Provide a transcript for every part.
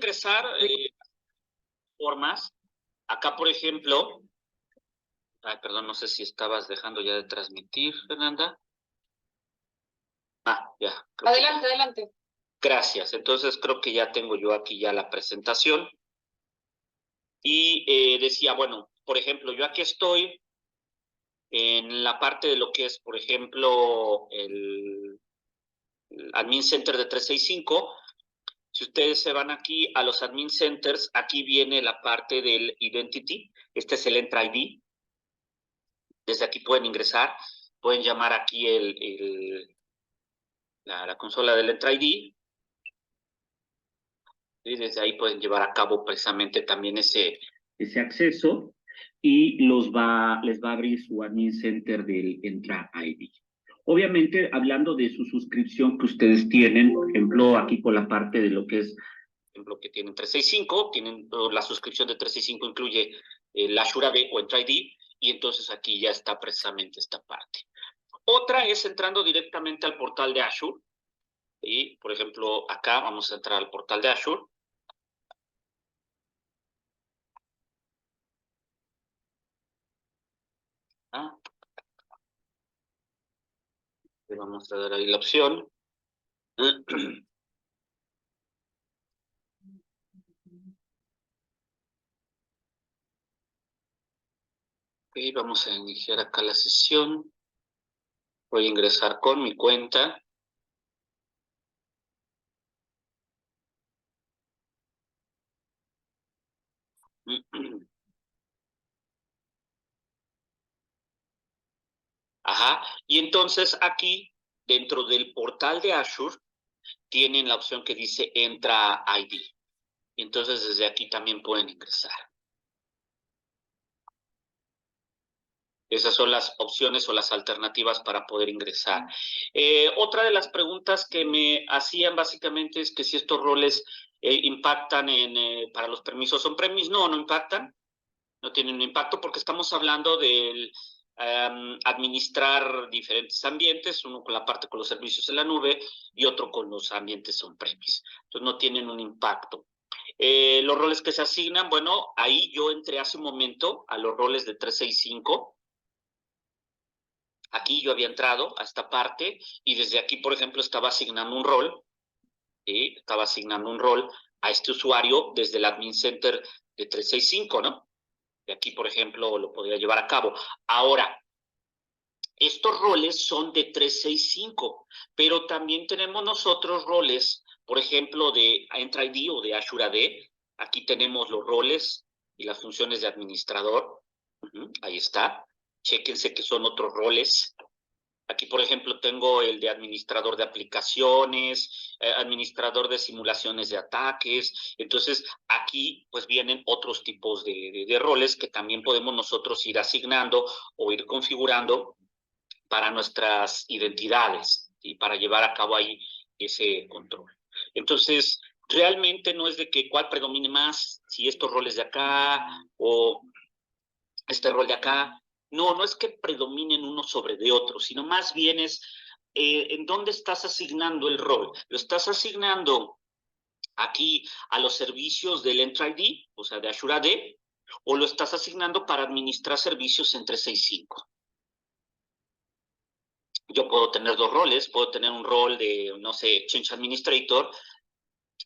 ingresar formas. Acá, por ejemplo, perdón, no sé si estabas dejando ya de transmitir, Fernanda. Ya. Adelante, adelante. Gracias. Entonces creo que ya tengo yo aquí ya la presentación. Y decía, bueno, por ejemplo, yo aquí estoy en la parte de lo que es, por ejemplo, el Admin Center de 365. Si ustedes se van aquí a los Admin Centers, aquí viene la parte del Identity. Este es el Entra ID. Desde aquí pueden ingresar, pueden llamar aquí la consola del Entra ID. Y desde ahí pueden llevar a cabo precisamente también ese acceso y les va a abrir su Admin Center del Entra ID. Obviamente, hablando de su suscripción que ustedes tienen, por ejemplo, aquí con la parte de lo que es, por ejemplo, que tienen 365, la suscripción de 365 incluye el Azure AD o Entra ID, y entonces aquí ya está precisamente esta parte. Otra es entrando directamente al portal de Azure, y por ejemplo, acá vamos a entrar al portal de Azure. Le vamos a dar ahí la opción. Ok, vamos a iniciar acá la sesión. Voy a ingresar con mi cuenta. Ajá, y entonces aquí, dentro del portal de Azure, tienen la opción que dice Entra ID. Entonces desde aquí también pueden ingresar. Esas son las opciones o las alternativas para poder ingresar. Otra de las preguntas que me hacían básicamente es que si estos roles impactan para los permisos on-premise. No, no impactan. No tienen un impacto porque estamos hablando del administrar diferentes ambientes, uno con la parte con los servicios en la nube y otro con los ambientes on-premise. Entonces no tienen un impacto. Los roles que se asignan, bueno, ahí yo entré hace un momento a los roles de 365. Aquí yo había entrado a esta parte y desde aquí, por ejemplo, estaba asignando un rol. ¿Sí? Estaba asignando un rol a este usuario desde el Admin Center de 365, ¿no? Y aquí, por ejemplo, lo podría llevar a cabo. Ahora, estos roles son de 365, pero también tenemos nosotros roles, por ejemplo, de Entra ID o de Azure AD. Aquí tenemos los roles y las funciones de administrador. Ahí está. Chéquense que son otros roles. Aquí, por ejemplo, tengo el de administrador de aplicaciones, administrador de simulaciones de ataques. Entonces, aquí pues vienen otros tipos de roles que también podemos nosotros ir asignando o ir configurando para nuestras identidades y para llevar a cabo ahí ese control. Entonces, realmente no es de que cuál predomine más, si estos roles de acá o este rol de acá. No, no es que predominen uno sobre de otro, sino más bien es en dónde estás asignando el rol. Lo estás asignando aquí a los servicios del Entra ID, o sea, de Azure AD, o lo estás asignando para administrar servicios en 365. Yo puedo tener dos roles, puedo tener un rol de, no sé, Change Administrator,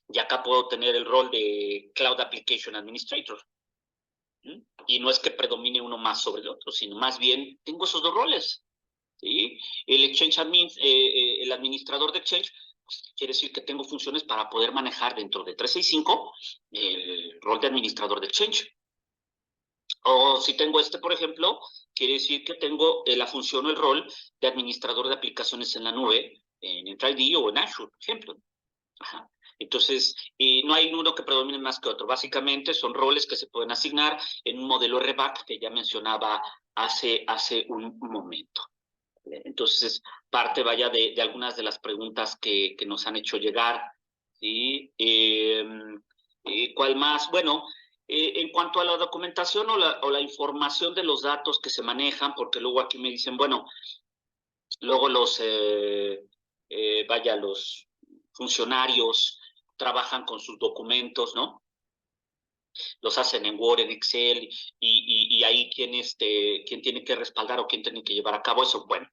y acá puedo tener el rol de Cloud Application Administrator. Y no es que predomine uno más sobre el otro, sino más bien tengo esos dos roles. ¿Sí? El Exchange Admin, el administrador de Exchange, pues, quiere decir que tengo funciones para poder manejar dentro de 365 el rol de administrador de Exchange. O si tengo por ejemplo, quiere decir que tengo la función o el rol de administrador de aplicaciones en la nube, en Entra ID o en Azure, por ejemplo. Ajá. Entonces, no hay uno que predomine más que otro. Básicamente son roles que se pueden asignar en un modelo RBAC que ya mencionaba hace un momento. Entonces, parte vaya de algunas de las preguntas que nos han hecho llegar. ¿Sí? ¿Cuál más? Bueno, en cuanto a la documentación o la información de los datos que se manejan, porque luego aquí me dicen, bueno, luego los funcionarios trabajan con sus documentos, ¿no? Los hacen en Word, en Excel, y ahí quién tiene que respaldar o quién tiene que llevar a cabo eso. Bueno,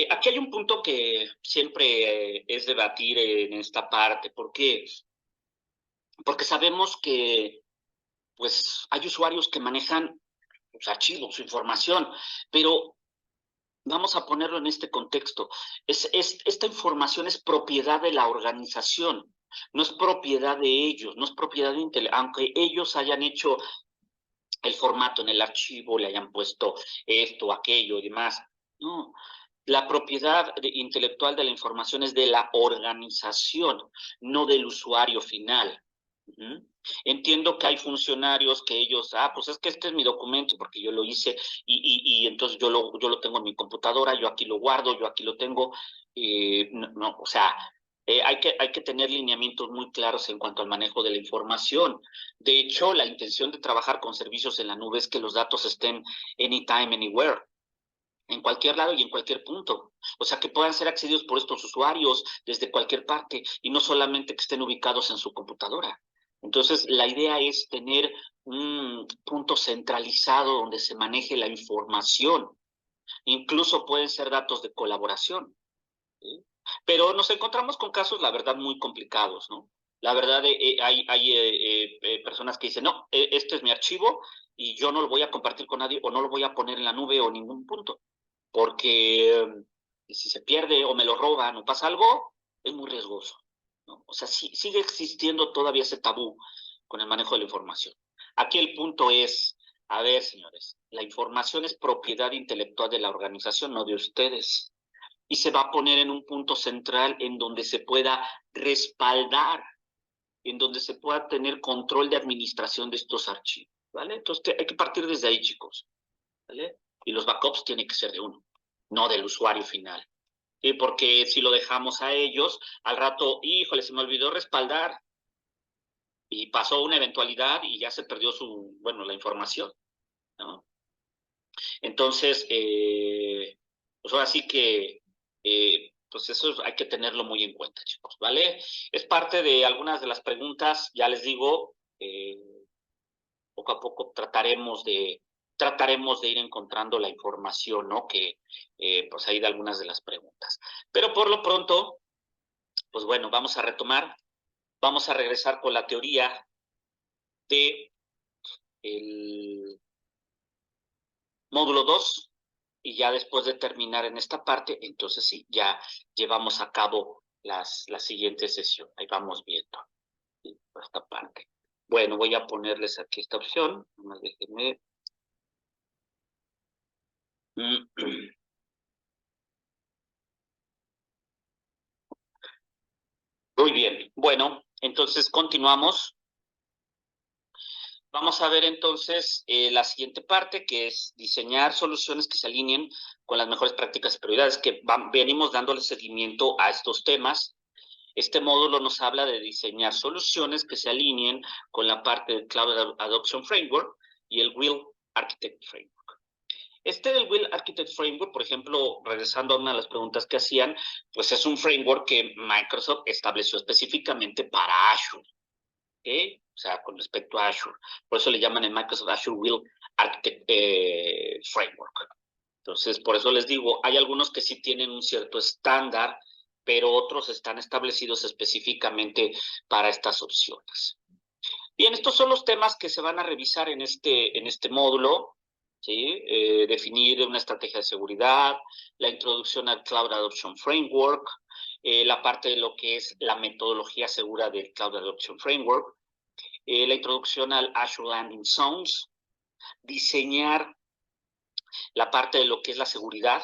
aquí hay un punto que siempre es debatir en esta parte. ¿Por qué? Porque sabemos que pues hay usuarios que manejan pues, archivos, información, pero vamos a ponerlo en este contexto. Esta información es propiedad de la organización, no es propiedad de ellos, no es propiedad de Intel, aunque ellos hayan hecho el formato en el archivo, le hayan puesto esto, aquello y demás. No, la propiedad intelectual de la información es de la organización, no del usuario final. Entiendo que hay funcionarios que ellos, pues es que este es mi documento porque yo lo hice y entonces yo lo tengo en mi computadora, yo aquí lo guardo, yo aquí lo tengo. O sea, hay que tener lineamientos muy claros en cuanto al manejo de la información. De hecho, la intención de trabajar con servicios en la nube es que los datos estén anytime, anywhere, en cualquier lado y en cualquier punto. O sea, que puedan ser accedidos por estos usuarios desde cualquier parte y no solamente que estén ubicados en su computadora. Entonces, la idea es tener un punto centralizado donde se maneje la información. Incluso pueden ser datos de colaboración, ¿sí? Pero nos encontramos con casos, la verdad, muy complicados, ¿no? La verdad, hay personas que dicen, no, este es mi archivo y yo no lo voy a compartir con nadie o no lo voy a poner en la nube o en ningún punto, porque si se pierde o me lo roban o pasa algo, es muy riesgoso, ¿no? O sea, sigue existiendo todavía ese tabú con el manejo de la información. Aquí el punto es, a ver, señores, la información es propiedad intelectual de la organización, no de ustedes, y se va a poner en un punto central en donde se pueda respaldar, en donde se pueda tener control de administración de estos archivos, ¿vale? Entonces hay que partir desde ahí, chicos, ¿vale? Y los backups tienen que ser de uno, no del usuario final. ¿Sí? Porque si lo dejamos a ellos, al rato, híjole, se me olvidó respaldar y pasó una eventualidad y ya se perdió la información, ¿no? Entonces, pues ahora sí que, pues eso hay que tenerlo muy en cuenta, chicos, ¿vale? Es parte de algunas de las preguntas, ya les digo, poco a poco trataremos de ir encontrando la información, ¿no? Que, pues ahí de algunas de las preguntas. Pero por lo pronto, pues bueno, vamos a regresar con la teoría de el módulo 2 y ya después de terminar en esta parte, entonces sí, ya llevamos a cabo la siguiente sesión. Ahí vamos viendo, ¿sí? Por esta parte. Bueno, voy a ponerles aquí esta opción. Nomás déjenme. Muy bien. Bueno, entonces continuamos. Vamos a ver entonces la siguiente parte, que es diseñar soluciones que se alineen con las mejores prácticas y prioridades, que venimos dándole seguimiento a estos temas. Este módulo nos habla de diseñar soluciones que se alineen con la parte del Cloud Adoption Framework y el Will Architect Framework. Del Will Architect Framework, por ejemplo, regresando a una de las preguntas que hacían, pues es un framework que Microsoft estableció específicamente para Azure, ¿okay? O sea, con respecto a Azure. Por eso le llaman el Microsoft Azure Will Architect Framework. Entonces, por eso les digo, hay algunos que sí tienen un cierto estándar, pero otros están establecidos específicamente para estas opciones. Bien, estos son los temas que se van a revisar en este módulo, ¿sí? Definir una estrategia de seguridad, la introducción al Cloud Adoption Framework, la parte de lo que es la metodología segura del Cloud Adoption Framework, la introducción al Azure Landing Zones, diseñar la parte de lo que es la seguridad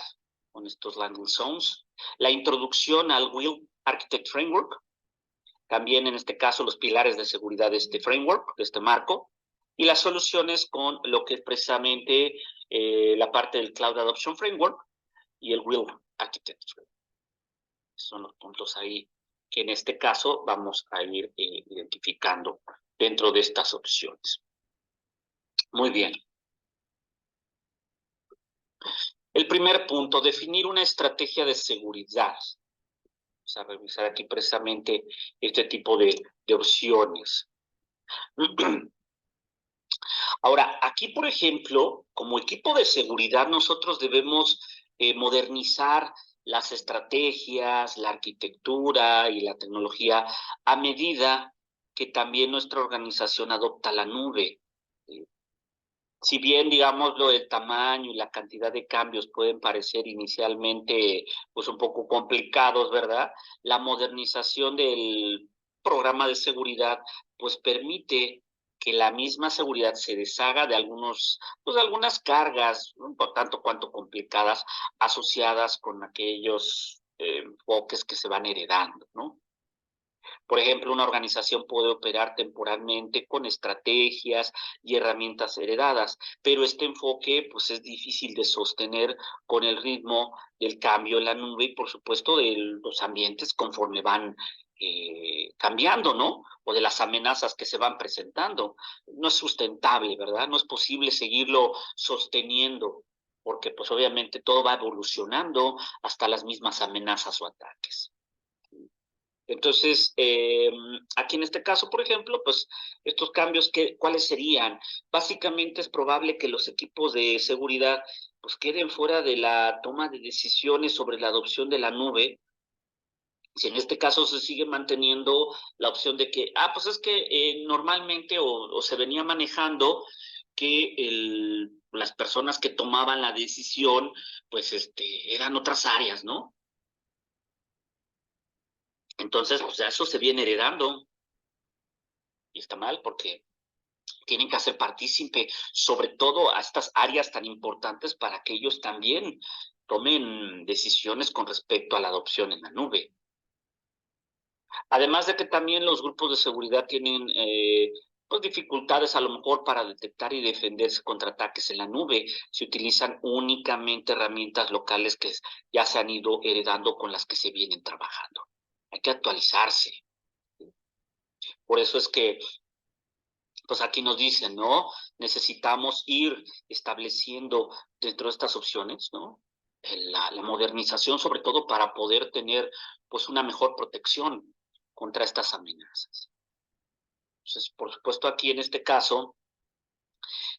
con estos landing zones, la introducción al Will Architect Framework, también en este caso los pilares de seguridad de este framework, de este marco, y las soluciones con lo que es precisamente la parte del Cloud Adoption Framework y el Will Architect Framework. Son los puntos ahí que en este caso vamos a ir identificando dentro de estas opciones. Muy bien. El primer punto, definir una estrategia de seguridad. Vamos a revisar aquí precisamente este tipo de opciones. Ahora, aquí, por ejemplo, como equipo de seguridad, nosotros debemos modernizar las estrategias, la arquitectura y la tecnología a medida que también nuestra organización adopta la nube. Si bien, digámoslo, el tamaño y la cantidad de cambios pueden parecer inicialmente pues un poco complicados, ¿verdad? La modernización del programa de seguridad pues permite que la misma seguridad se deshaga de pues de algunas cargas, un tanto cuanto complicadas, asociadas con aquellos enfoques que se van heredando, ¿no? Por ejemplo, una organización puede operar temporalmente con estrategias y herramientas heredadas, pero este enfoque pues es difícil de sostener con el ritmo del cambio en la nube y por supuesto de los ambientes conforme van cambiando, ¿no? O de las amenazas que se van presentando. No es sustentable, ¿verdad? No es posible seguirlo sosteniendo porque pues obviamente todo va evolucionando hasta las mismas amenazas o ataques. Entonces, aquí en este caso, por ejemplo, pues estos cambios, ¿cuáles serían? Básicamente es probable que los equipos de seguridad pues queden fuera de la toma de decisiones sobre la adopción de la nube. Si en este caso se sigue manteniendo la opción de que, pues es que normalmente o se venía manejando que las personas que tomaban la decisión, pues eran otras áreas, ¿no? Entonces, pues eso se viene heredando y está mal porque tienen que hacer partícipe, sobre todo a estas áreas tan importantes para que ellos también tomen decisiones con respecto a la adopción en la nube. Además de que también los grupos de seguridad tienen pues dificultades a lo mejor para detectar y defenderse contra ataques en la nube. Se utilizan únicamente herramientas locales que ya se han ido heredando con las que se vienen trabajando. Hay que actualizarse. Por eso es que pues aquí nos dicen, ¿no? Necesitamos ir estableciendo dentro de estas opciones, ¿no? La modernización, sobre todo para poder tener, pues, una mejor protección contra estas amenazas. Entonces, por supuesto, aquí en este caso,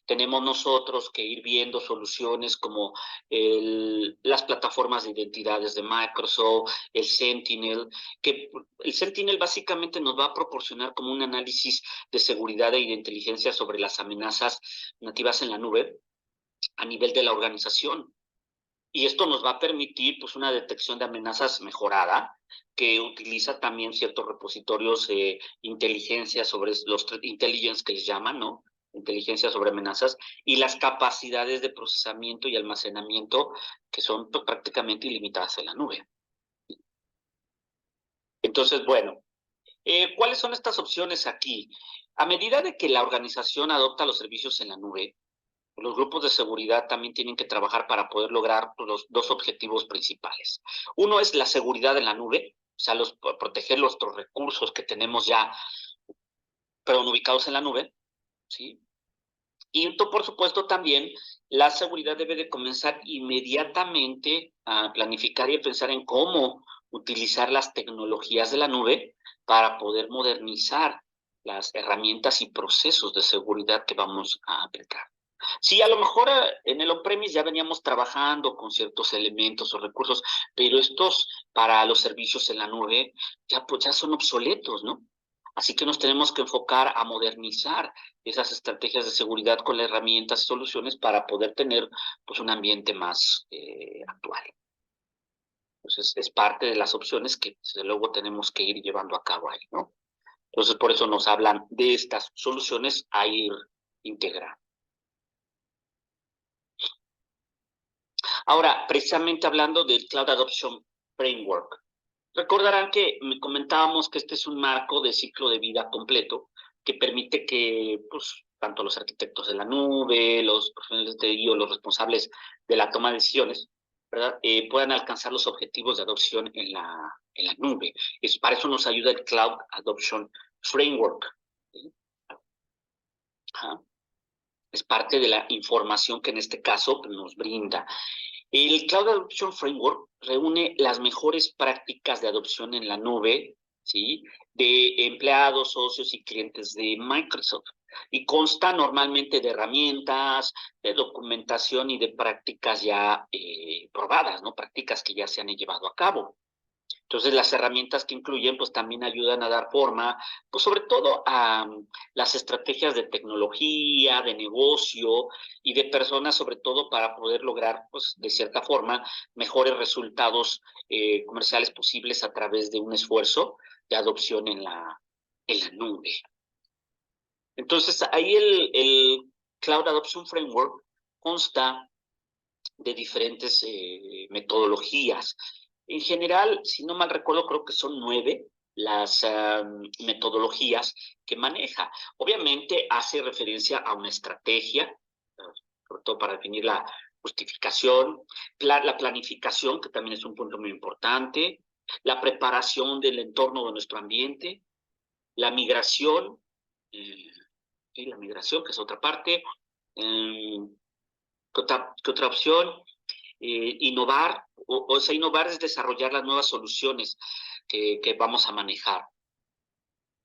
tenemos nosotros que ir viendo soluciones como las plataformas de identidades de Microsoft, el Sentinel, que el Sentinel básicamente nos va a proporcionar como un análisis de seguridad y de inteligencia sobre las amenazas nativas en la nube a nivel de la organización. Y esto nos va a permitir pues una detección de amenazas mejorada que utiliza también ciertos repositorios de inteligencia sobre los intelligence que les llaman, ¿no? Inteligencia sobre amenazas y las capacidades de procesamiento y almacenamiento que son pues, prácticamente ilimitadas en la nube. Entonces, bueno, ¿cuáles son estas opciones aquí? A medida de que la organización adopta los servicios en la nube, los grupos de seguridad también tienen que trabajar para poder lograr los dos objetivos principales. Uno es la seguridad en la nube, o sea, proteger nuestros recursos que tenemos ya, pero no ubicados en la nube, ¿sí? Y por supuesto también la seguridad debe de comenzar inmediatamente a planificar y a pensar en cómo utilizar las tecnologías de la nube para poder modernizar las herramientas y procesos de seguridad que vamos a aplicar. Sí, a lo mejor en el on-premise ya veníamos trabajando con ciertos elementos o recursos, pero estos para los servicios en la nube ya, pues, ya son obsoletos, ¿no? Así que nos tenemos que enfocar a modernizar esas estrategias de seguridad con las herramientas y soluciones para poder tener pues, un ambiente más actual. Entonces, es parte de las opciones que desde luego tenemos que ir llevando a cabo ahí, ¿no? Entonces, por eso nos hablan de estas soluciones a ir integrando. Ahora, precisamente hablando del Cloud Adoption Framework, recordarán que comentábamos que este es un marco de ciclo de vida completo que permite que, pues, tanto los arquitectos de la nube, los profesionales de TI o los responsables de la toma de decisiones, ¿verdad? Puedan alcanzar los objetivos de adopción en la nube. Para eso nos ayuda el Cloud Adoption Framework. ¿Sí? Es parte de la información que en este caso nos brinda. El Cloud Adoption Framework reúne las mejores prácticas de adopción en la nube, ¿sí?, de empleados, socios y clientes de Microsoft. Y consta normalmente de herramientas, de documentación y de prácticas ya probadas, ¿no? Prácticas que ya se han llevado a cabo. Entonces, las herramientas que incluyen, pues también ayudan a dar forma, pues sobre todo a las estrategias de tecnología, de negocio y de personas, sobre todo para poder lograr, pues de cierta forma, mejores resultados comerciales posibles a través de un esfuerzo de adopción en la nube. Entonces, ahí el Cloud Adoption Framework consta de diferentes metodologías. En general, si no mal recuerdo, creo que son 9 las metodologías que maneja. Obviamente hace referencia a una estrategia, sobre todo para definir la justificación, la planificación, que también es un punto muy importante, la preparación del entorno de nuestro ambiente, la migración, y la migración, que es otra parte, ¿qué otra opción? Innovar, o sea, innovar es desarrollar las nuevas soluciones que vamos a manejar.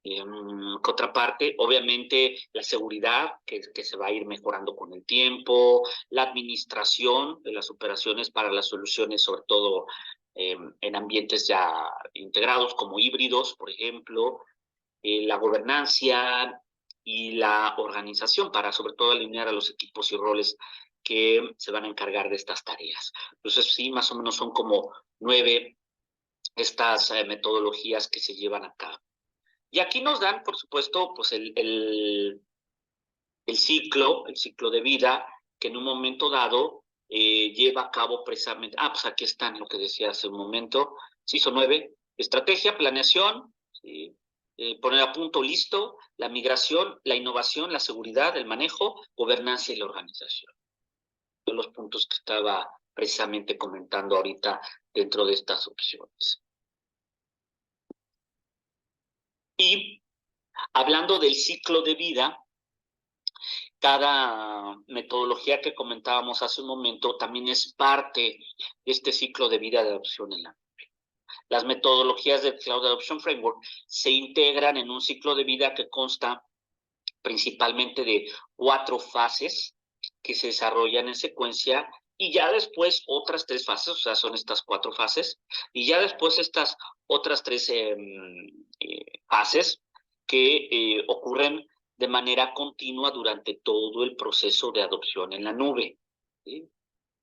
Por otra parte, obviamente, la seguridad, que se va a ir mejorando con el tiempo, la administración de las operaciones para las soluciones, sobre todo en ambientes ya integrados, como híbridos, por ejemplo, la gobernancia y la organización, para sobre todo alinear a los equipos y roles que se van a encargar de estas tareas. Entonces, sí, más o menos son como 9 estas metodologías que se llevan a cabo. Y aquí nos dan, por supuesto, pues el ciclo de vida que en un momento dado lleva a cabo precisamente, pues aquí están lo que decía hace un momento, sí, son 9, estrategia, planeación, ¿sí?, poner a punto listo, la migración, la innovación, la seguridad, el manejo, gobernanza y la organización. Son los puntos que estaba precisamente comentando ahorita dentro de estas opciones. Y hablando del ciclo de vida, cada metodología que comentábamos hace un momento también es parte de este ciclo de vida de adopción en la nube. Las metodologías del Cloud Adoption Framework se integran en un ciclo de vida que consta principalmente de 4 fases que se desarrollan en secuencia y ya después otras 3 fases, o sea, son estas 4 fases, y ya después estas otras 3 fases que ocurren de manera continua durante todo el proceso de adopción en la nube, ¿sí?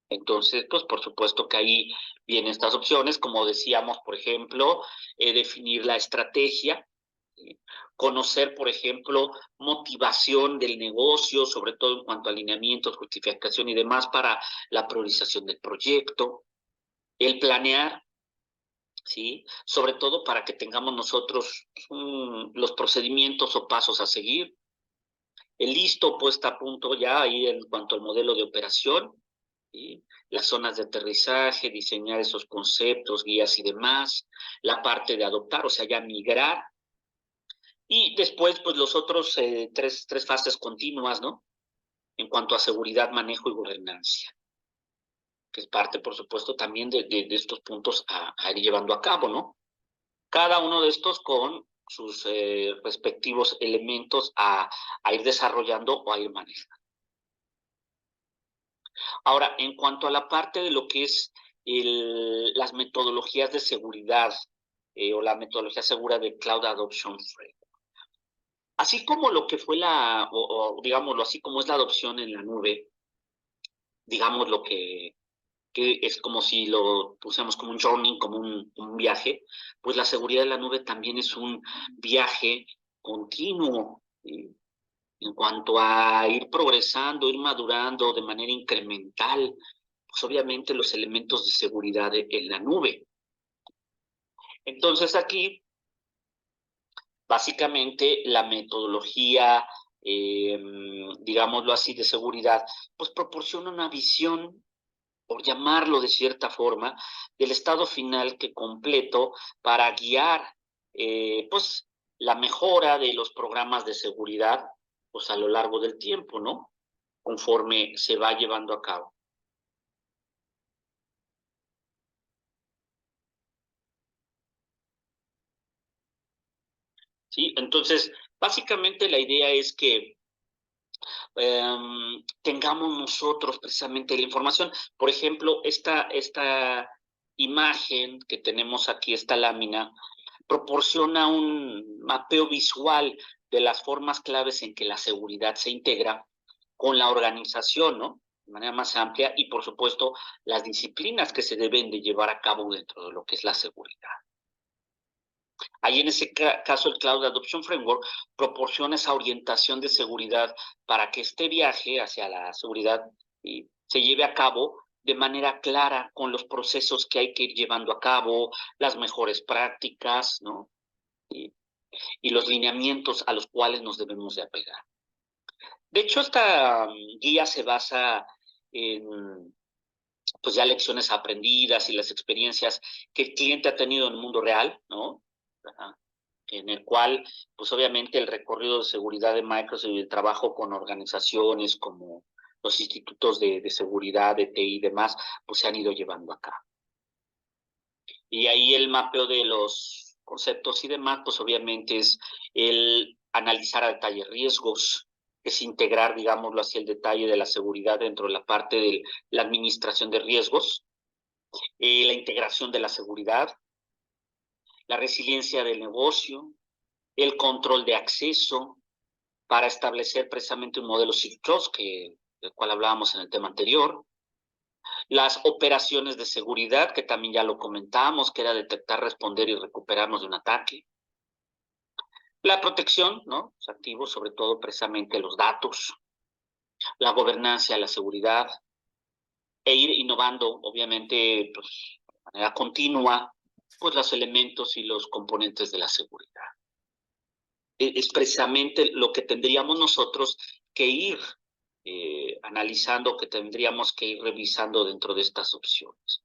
Entonces, pues por supuesto que ahí vienen estas opciones, como decíamos, por ejemplo, definir la estrategia, ¿sí?, conocer, por ejemplo, motivación del negocio, sobre todo en cuanto a alineamientos, justificación y demás para la priorización del proyecto, el planear, ¿sí?, sobre todo para que tengamos nosotros los procedimientos o pasos a seguir, el listo, puesta a punto ya ahí en cuanto al modelo de operación, ¿sí?, las zonas de aterrizaje, diseñar esos conceptos, guías y demás, la parte de adoptar, o sea, ya migrar, y después, pues los otros 3 fases continuas, ¿no?, en cuanto a seguridad, manejo y gobernanza, que es parte, por supuesto, también de estos puntos a ir llevando a cabo, ¿no? Cada uno de estos con sus respectivos elementos a ir desarrollando o a ir manejando. Ahora, en cuanto a la parte de lo que es las metodologías de seguridad o la metodología segura de Cloud Adoption Framework, así como lo que fue o digámoslo así, como es la adopción en la nube, digamos lo que es como si lo pusiéramos como un journey, como un viaje, pues la seguridad de la nube también es un viaje continuo, en cuanto a ir progresando, ir madurando de manera incremental, pues obviamente los elementos de seguridad en la nube. Entonces aquí, básicamente, la metodología, digámoslo así, de seguridad, pues proporciona una visión, por llamarlo de cierta forma, del estado final que completo para guiar, pues, la mejora de los programas de seguridad, pues, a lo largo del tiempo, ¿no?, conforme se va llevando a cabo. ¿sí? Entonces, básicamente la idea es que tengamos nosotros precisamente la información. Por ejemplo, esta imagen que tenemos aquí, esta lámina, proporciona un mapeo visual de las formas claves en que la seguridad se integra con la organización, ¿no? De manera más amplia y, por supuesto, las disciplinas que se deben de llevar a cabo dentro de lo que es la seguridad. Ahí en ese caso el Cloud Adoption Framework proporciona esa orientación de seguridad para que este viaje hacia la seguridad se lleve a cabo de manera clara con los procesos que hay que ir llevando a cabo, las mejores prácticas, ¿no? Y los lineamientos a los cuales nos debemos de apegar. De hecho, esta guía se basa en pues ya lecciones aprendidas y las experiencias que el cliente ha tenido en el mundo real, ¿no? En el cual, pues obviamente el recorrido de seguridad de Microsoft y el trabajo con organizaciones como los institutos de seguridad, de TI y demás, pues se han ido llevando a cabo. Y ahí el mapeo de los conceptos y demás, pues obviamente es el analizar a detalle riesgos, es integrar, digámoslo así, el detalle de la seguridad dentro de la parte de la administración de riesgos, la integración de la seguridad, la resiliencia del negocio, el control de acceso para establecer precisamente un modelo Zero Trust, del cual hablábamos en el tema anterior, las operaciones de seguridad, que también ya lo comentábamos, que era detectar, responder y recuperarnos de un ataque, la protección, ¿no? Los activos, sobre todo precisamente los datos, la gobernanza, la seguridad, e ir innovando, obviamente, pues, de manera continua, pues los elementos y los componentes de la seguridad. Es precisamente lo que tendríamos nosotros que ir analizando, que tendríamos que ir revisando dentro de estas opciones.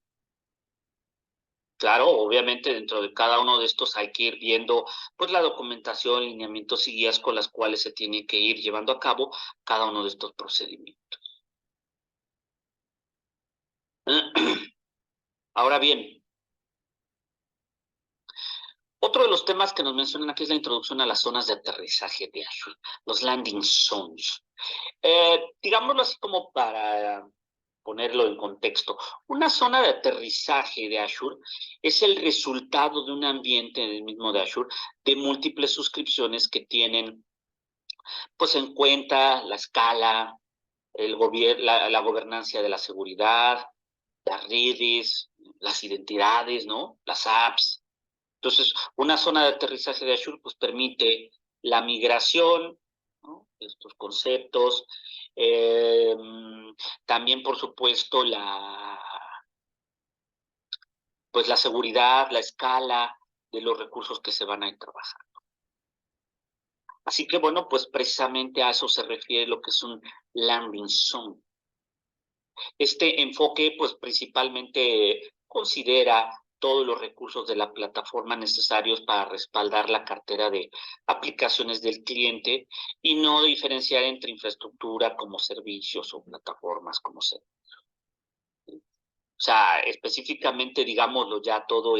Claro, obviamente dentro de cada uno de estos hay que ir viendo pues la documentación, lineamientos y guías con las cuales se tiene que ir llevando a cabo cada uno de estos procedimientos. Ahora bien, otro de los temas que nos mencionan aquí es la introducción a las zonas de aterrizaje de Azure, los landing zones. Digámoslo así como para ponerlo en contexto. Una zona de aterrizaje de Azure es el resultado de un ambiente en el mismo de Azure de múltiples suscripciones que tienen pues en cuenta la escala, la gobernancia de la seguridad, las redes, las identidades, ¿no? Las apps. Entonces, una zona de aterrizaje de Azure pues permite la migración, ¿no? Estos conceptos, eh, también, por supuesto, pues la seguridad, la escala de los recursos que se van a ir trabajando. Así que, bueno, pues precisamente a eso se refiere lo que es un landing zone. Este enfoque, pues principalmente considera todos los recursos de la plataforma necesarios para respaldar la cartera de aplicaciones del cliente y no diferenciar entre infraestructura como servicios o plataformas como servicios. O sea, específicamente, digámoslo, ya todo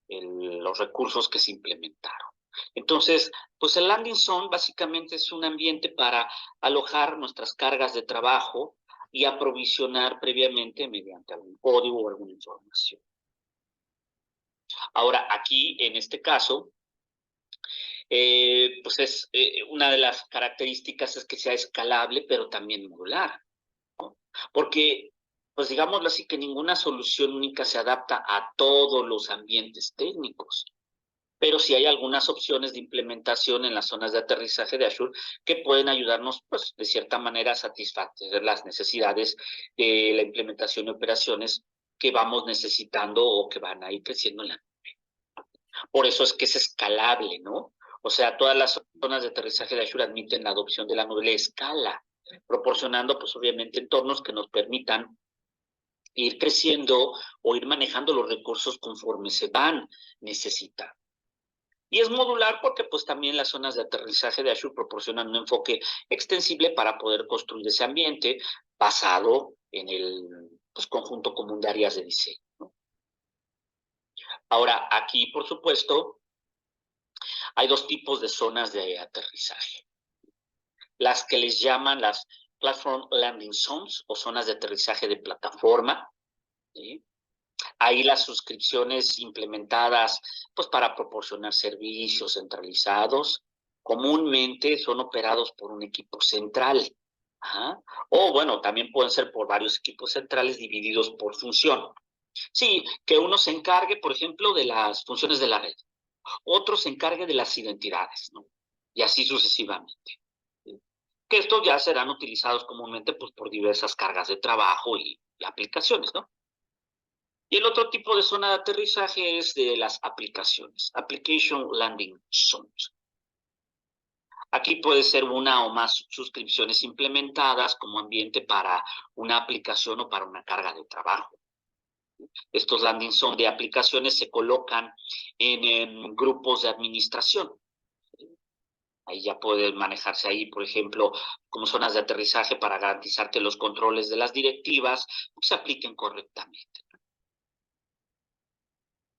los recursos que se implementaron. Entonces, pues el landing zone básicamente es un ambiente para alojar nuestras cargas de trabajo y aprovisionar previamente mediante algún código o alguna información. Ahora, aquí, en este caso, pues es una de las características es que sea escalable, pero también modular, ¿no? Porque, pues digámoslo así, que ninguna solución única se adapta a todos los ambientes técnicos, pero sí hay algunas opciones de implementación en las zonas de aterrizaje de Azure que pueden ayudarnos, pues, de cierta manera a satisfacer las necesidades de la implementación de operaciones que vamos necesitando o que van a ir creciendo en la nube. Por eso es que es escalable, ¿no? O sea, todas las zonas de aterrizaje de Azure admiten la adopción de la nube a escala, proporcionando, pues, obviamente, entornos que nos permitan ir creciendo o ir manejando los recursos conforme se van necesitando. Y es modular porque pues también las zonas de aterrizaje de Azure proporcionan un enfoque extensible para poder construir ese ambiente basado en el pues, conjunto común de áreas de diseño, ¿no? Ahora, aquí, por supuesto, Hay dos tipos de zonas de aterrizaje. Las que les llaman las Platform Landing Zones o zonas de aterrizaje de plataforma, ¿sí? Ahí las suscripciones implementadas pues para proporcionar servicios centralizados comúnmente son operados por un equipo central. Ajá. O bueno, también pueden ser por varios equipos centrales divididos por función. Sí, que uno se encargue, por ejemplo, de las funciones de la red, otro se encargue de las identidades, ¿no? Y así sucesivamente. ¿Sí? Que estos ya serán utilizados comúnmente pues, por diversas cargas de trabajo y aplicaciones, ¿no? Y el otro tipo de zona de aterrizaje es de las aplicaciones, Application Landing Zones. Aquí puede ser una o más suscripciones implementadas como ambiente para una aplicación o para una carga de trabajo. Estos landing zones de aplicaciones se colocan en grupos de administración. Ahí ya puede manejarse ahí, por ejemplo, como zonas de aterrizaje para garantizar que los controles de las directivas se apliquen correctamente.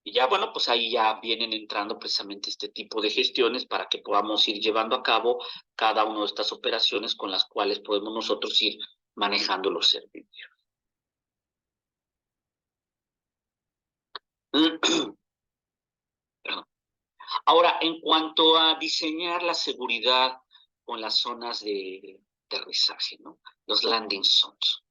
Y ya, bueno, pues ahí ya vienen entrando precisamente este tipo de gestiones para que podamos ir llevando a cabo cada una de estas operaciones con las cuales podemos nosotros ir manejando los servicios. Ahora, en cuanto a diseñar la seguridad con las zonas de aterrizaje, ¿no? Los landing zones.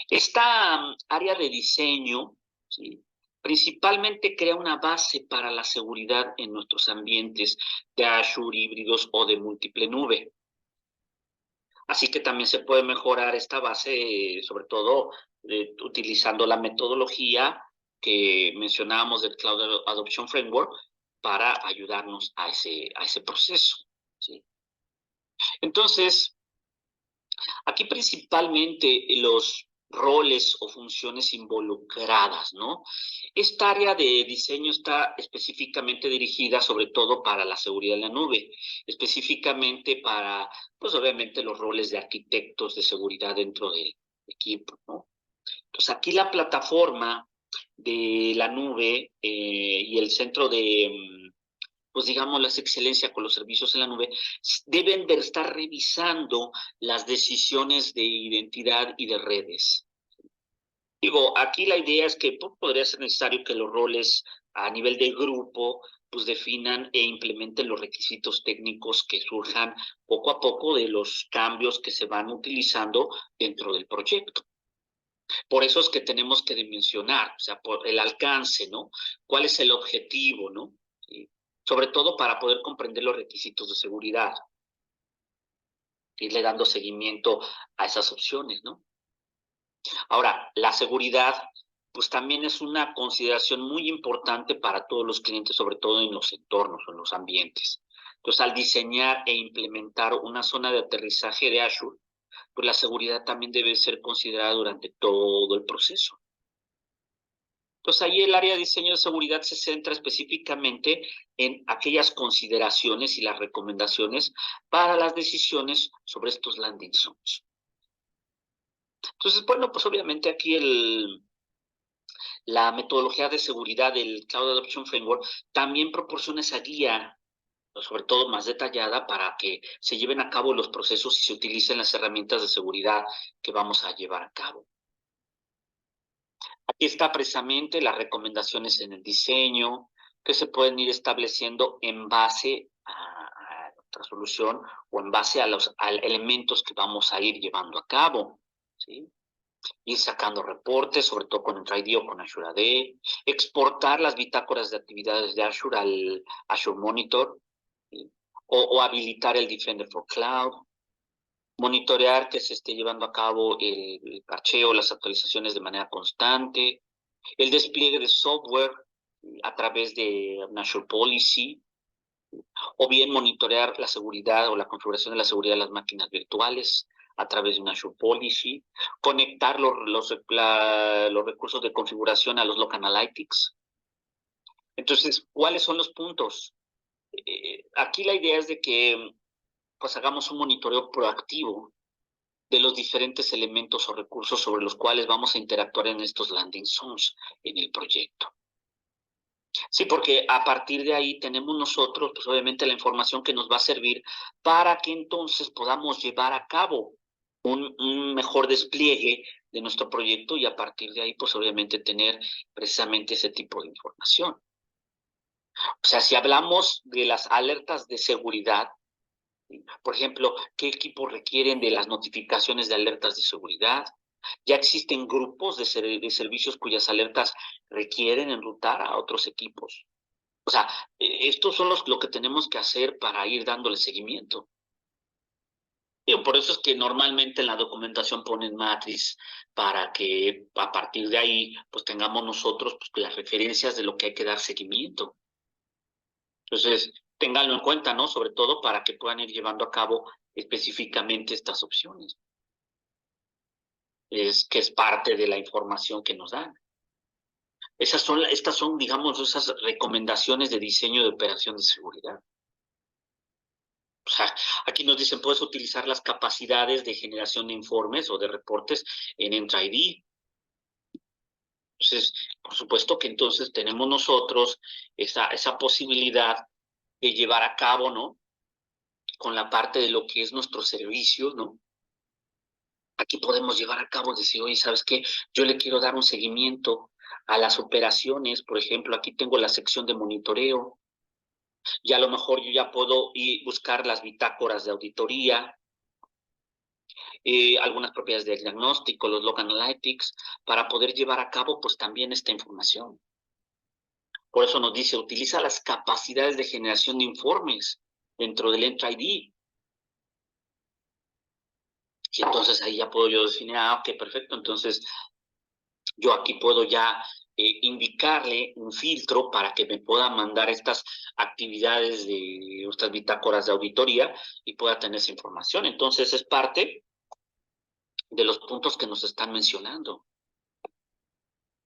Esta área de diseño, ¿sí? Principalmente crea una base para la seguridad en nuestros ambientes de Azure híbridos o de múltiple nube. Así que también se puede mejorar esta base, sobre todo utilizando la metodología que mencionábamos del Cloud Adoption Framework para ayudarnos a ese proceso, ¿sí? Entonces, aquí principalmente los roles o funciones involucradas, ¿no? Esta área de diseño está específicamente dirigida sobre todo para la seguridad en la nube, específicamente para, pues obviamente los roles de arquitectos de seguridad dentro del equipo, ¿no? Entonces aquí la plataforma de la nube y el centro de pues digamos, las excelencias con los servicios en la nube, deben de estar revisando las decisiones de identidad y de redes. Digo, aquí la idea es que pues, podría ser necesario que los roles a nivel de grupo pues definan e implementen los requisitos técnicos que surjan poco a poco de los cambios que se van utilizando dentro del proyecto. Por eso es que tenemos que dimensionar, o sea, por el alcance, ¿no? ¿Cuál es el objetivo, ¿no? ¿Sí? Sobre todo para poder comprender los requisitos de seguridad, irle dando seguimiento a esas opciones, ¿no? Ahora, la seguridad, pues también es una consideración muy importante para todos los clientes, sobre todo en los entornos o en los ambientes. Entonces, al diseñar e implementar una zona de aterrizaje de Azure, pues la seguridad también debe ser considerada durante todo el proceso. Entonces ahí el área de diseño de seguridad se centra específicamente en aquellas consideraciones y las recomendaciones para las decisiones sobre estos landing zones. Entonces, bueno, pues obviamente aquí la metodología de seguridad del Cloud Adoption Framework también proporciona esa guía, sobre todo más detallada, para que se lleven a cabo los procesos y se utilicen las herramientas de seguridad que vamos a llevar a cabo. Aquí está precisamente las recomendaciones en el diseño que se pueden ir estableciendo en base a nuestra solución o en base a los elementos que vamos a ir llevando a cabo, ¿sí? Ir sacando reportes, sobre todo con Entra ID o con Azure AD, exportar las bitácoras de actividades de Azure al Azure Monitor, ¿sí? O habilitar el Defender for Cloud, monitorear que se esté llevando a cabo el parcheo, las actualizaciones de manera constante, el despliegue de software a través de Azure Policy, o bien monitorear la seguridad o la configuración de la seguridad de las máquinas virtuales a través de una Azure Policy, conectar los recursos de configuración a los Local Analytics. Entonces, ¿cuáles son los puntos? Aquí la idea es de que pues hagamos un monitoreo proactivo de los diferentes elementos o recursos sobre los cuales vamos a interactuar en estos landing zones en el proyecto. Sí, porque a partir de ahí tenemos nosotros, pues obviamente la información que nos va a servir para que entonces podamos llevar a cabo un mejor despliegue de nuestro proyecto y a partir de ahí, pues obviamente tener precisamente ese tipo de información. O sea, si hablamos de las alertas de seguridad, por ejemplo, ¿qué equipos requieren de las notificaciones de alertas de seguridad? Ya existen grupos de servicios cuyas alertas requieren enrutar a otros equipos. O sea, estos son lo que tenemos que hacer para ir dándole seguimiento. Por eso es que normalmente en la documentación ponen matriz para que a partir de ahí pues tengamos nosotros pues, las referencias de lo que hay que dar seguimiento. Entonces, ténganlo en cuenta, ¿no? Sobre todo para que puedan ir llevando a cabo específicamente estas opciones. Que es parte de la información que nos dan. Estas son, digamos, esas recomendaciones de diseño de operación de seguridad. O sea, aquí nos dicen, puedes utilizar las capacidades de generación de informes o de reportes en EntraID. Entonces, por supuesto que entonces tenemos nosotros esa posibilidad de llevar a cabo, ¿no? Con la parte de lo que es nuestro servicio, ¿no? Aquí podemos llevar a cabo, decir, oye, ¿sabes qué? Yo le quiero dar un seguimiento a las operaciones, por ejemplo, aquí tengo la sección de monitoreo, y a lo mejor yo ya puedo ir buscar las bitácoras de auditoría, algunas propiedades del diagnóstico, los log analytics, para poder llevar a cabo pues también esta información. Por eso nos dice, utiliza las capacidades de generación de informes dentro del EntraID. Y entonces ahí ya puedo yo definir, ok, perfecto, entonces yo aquí puedo ya indicarle un filtro para que me pueda mandar estas actividades de estas bitácoras de auditoría y pueda tener esa información. Entonces es parte de los puntos que nos están mencionando.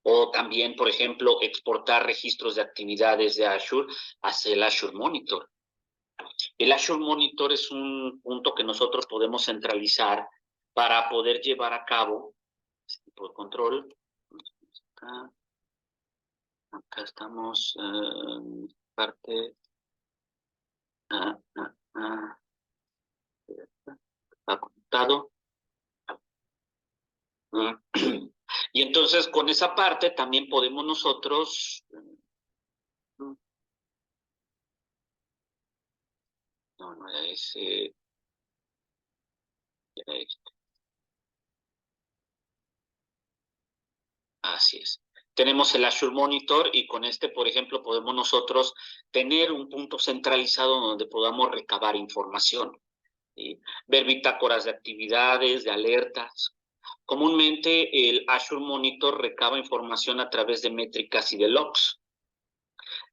O también, por ejemplo, exportar registros de actividades de Azure hacia el Azure Monitor. El Azure Monitor es un punto que nosotros podemos centralizar para poder llevar a cabo este tipo de control. Acá estamos parte apuntado. Y entonces con esa parte también podemos nosotros no era ese, era este. Así es. Tenemos el Azure Monitor y con este, por ejemplo, podemos nosotros tener un punto centralizado donde podamos recabar información, ¿sí? Ver bitácoras de actividades, de alertas. Comúnmente el Azure Monitor recaba información a través de métricas y de logs.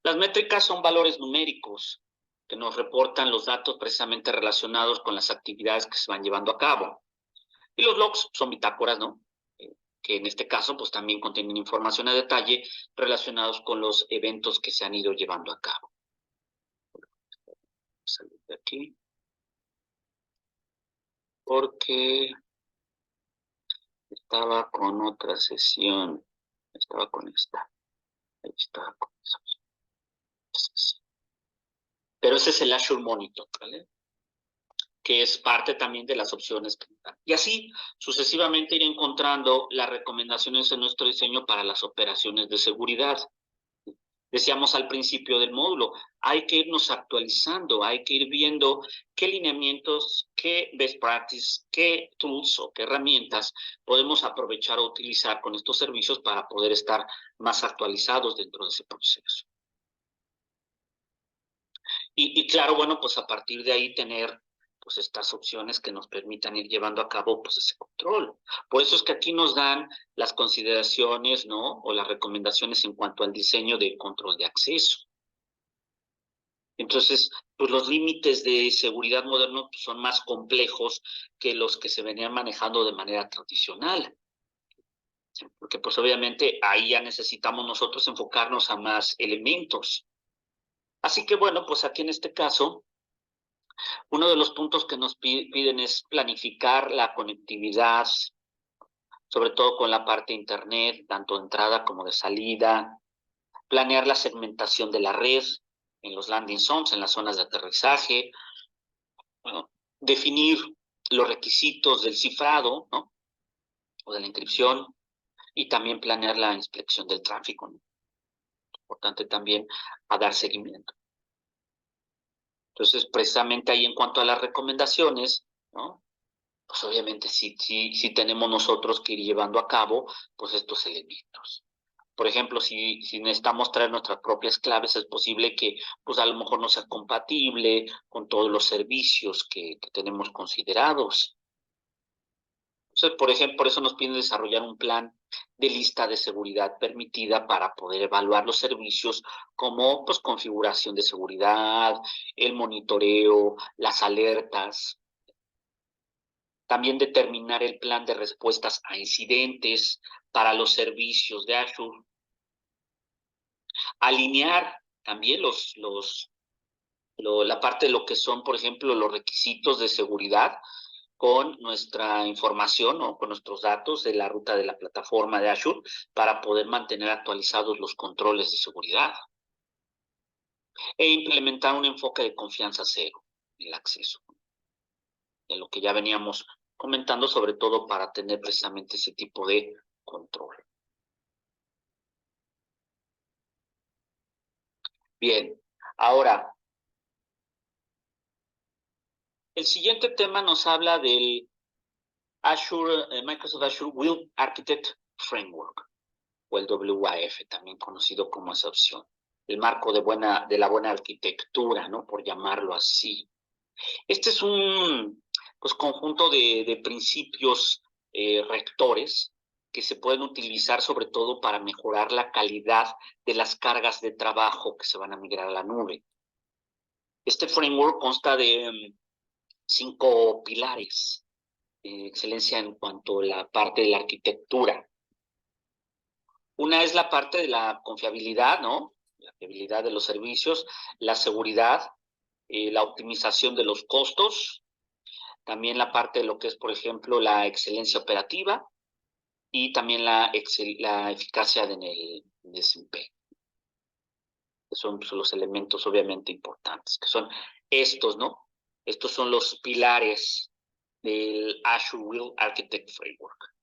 Las métricas son valores numéricos que nos reportan los datos precisamente relacionados con las actividades que se van llevando a cabo. Y los logs son bitácoras, ¿no? Que en este caso pues también contienen información a detalle relacionados con los eventos que se han ido llevando a cabo. Salir de aquí. Porque estaba con otra sesión. Estaba con esta. Ahí estaba con esa. Pero ese es el Azure Monitor, ¿vale? Que es parte también de las opciones que dan. Y así sucesivamente ir encontrando las recomendaciones en nuestro diseño para las operaciones de seguridad. Decíamos al principio del módulo, hay que irnos actualizando, hay que ir viendo qué lineamientos, qué best practice, qué tools o qué herramientas podemos aprovechar o utilizar con estos servicios para poder estar más actualizados dentro de ese proceso. Y claro, bueno, pues a partir de ahí tener pues estas opciones que nos permitan ir llevando a cabo pues ese control. Por eso es que aquí nos dan las consideraciones, ¿no? O las recomendaciones en cuanto al diseño de control de acceso. Entonces, pues los límites de seguridad moderno pues, son más complejos que los que se venían manejando de manera tradicional. Porque pues obviamente ahí ya necesitamos nosotros enfocarnos a más elementos. Así que bueno, pues aquí en este caso, uno de los puntos que nos piden es planificar la conectividad, sobre todo con la parte de internet, tanto de entrada como de salida, planear la segmentación de la red en los landing zones, en las zonas de aterrizaje, bueno, definir los requisitos del cifrado, ¿no? O de la encripción, y también planear la inspección del tráfico, ¿no? Importante también a dar seguimiento. Entonces, precisamente ahí en cuanto a las recomendaciones, ¿no? Pues obviamente sí tenemos nosotros que ir llevando a cabo, pues estos elementos. Por ejemplo, si necesitamos traer nuestras propias claves, es posible que pues a lo mejor no sea compatible con todos los servicios que tenemos considerados. Entonces, por ejemplo, por eso nos piden desarrollar un plan de lista de seguridad permitida para poder evaluar los servicios como pues configuración de seguridad, el monitoreo, las alertas. También determinar el plan de respuestas a incidentes para los servicios de Azure. Alinear también la parte de lo que son, por ejemplo, los requisitos de seguridad con nuestra información, ¿no? Con nuestros datos de la ruta de la plataforma de Azure para poder mantener actualizados los controles de seguridad. E implementar un enfoque de confianza cero en el acceso. De lo que ya veníamos comentando, sobre todo para tener precisamente ese tipo de control. Bien, ahora, el siguiente tema nos habla del Microsoft Azure Will Architect Framework, o el WAF, también conocido como esa opción. El marco de la buena arquitectura, ¿no? Por llamarlo así. Este es un pues, conjunto de principios rectores que se pueden utilizar sobre todo para mejorar la calidad de las cargas de trabajo que se van a migrar a la nube. Este framework consta de 5 pilares. Excelencia en cuanto a la parte de la arquitectura. Una es la parte de la confiabilidad, ¿no? La fiabilidad de los servicios, la seguridad, la optimización de los costos, también la parte de lo que es, por ejemplo, la excelencia operativa y también la eficacia en el desempeño. Son pues, los elementos obviamente importantes, que son estos, ¿no? Estos son los pilares del Azure Will Architect Framework.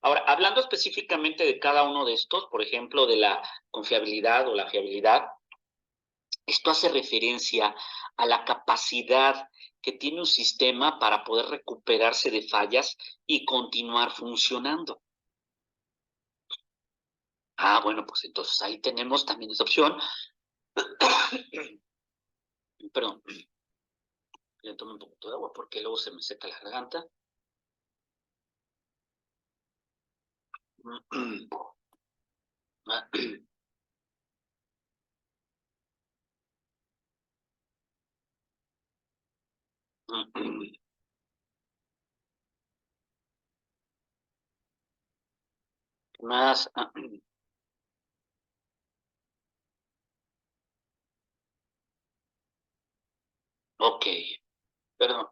Ahora, hablando específicamente de cada uno de estos, por ejemplo, de la confiabilidad o la fiabilidad, esto hace referencia a la capacidad que tiene un sistema para poder recuperarse de fallas y continuar funcionando. Ah, bueno, pues entonces ahí tenemos también esa opción. Perdón, le tomo un poquito de agua porque luego se me seca la garganta. ¿Qué más? Ok, perdón.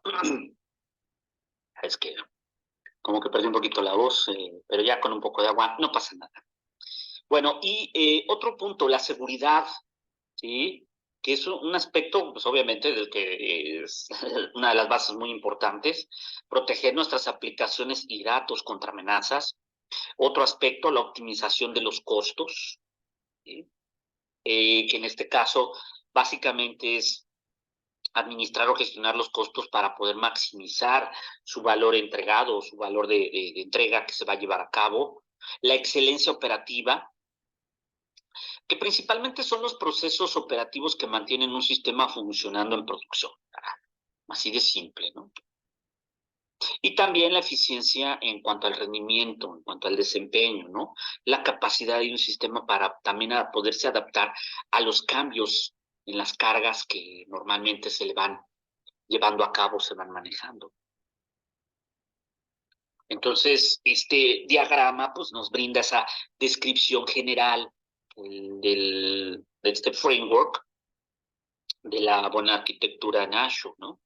Es que como que perdí un poquito la voz, pero ya con un poco de agua no pasa nada. Bueno, y otro punto, la seguridad, ¿sí? Que es un aspecto, pues obviamente, del que es una de las bases muy importantes, proteger nuestras aplicaciones y datos contra amenazas. Otro aspecto, la optimización de los costos, ¿sí? Que en este caso básicamente es administrar o gestionar los costos para poder maximizar su valor entregado o su valor de entrega que se va a llevar a cabo. La excelencia operativa, que principalmente son los procesos operativos que mantienen un sistema funcionando en producción. Así de simple, ¿no? Y también la eficiencia en cuanto al rendimiento, en cuanto al desempeño, ¿no? La capacidad de un sistema para también a poderse adaptar a los cambios en las cargas que normalmente se le van llevando a cabo, se van manejando. Entonces, este diagrama pues, nos brinda esa descripción general de este framework de la buena arquitectura en Azure, ¿no?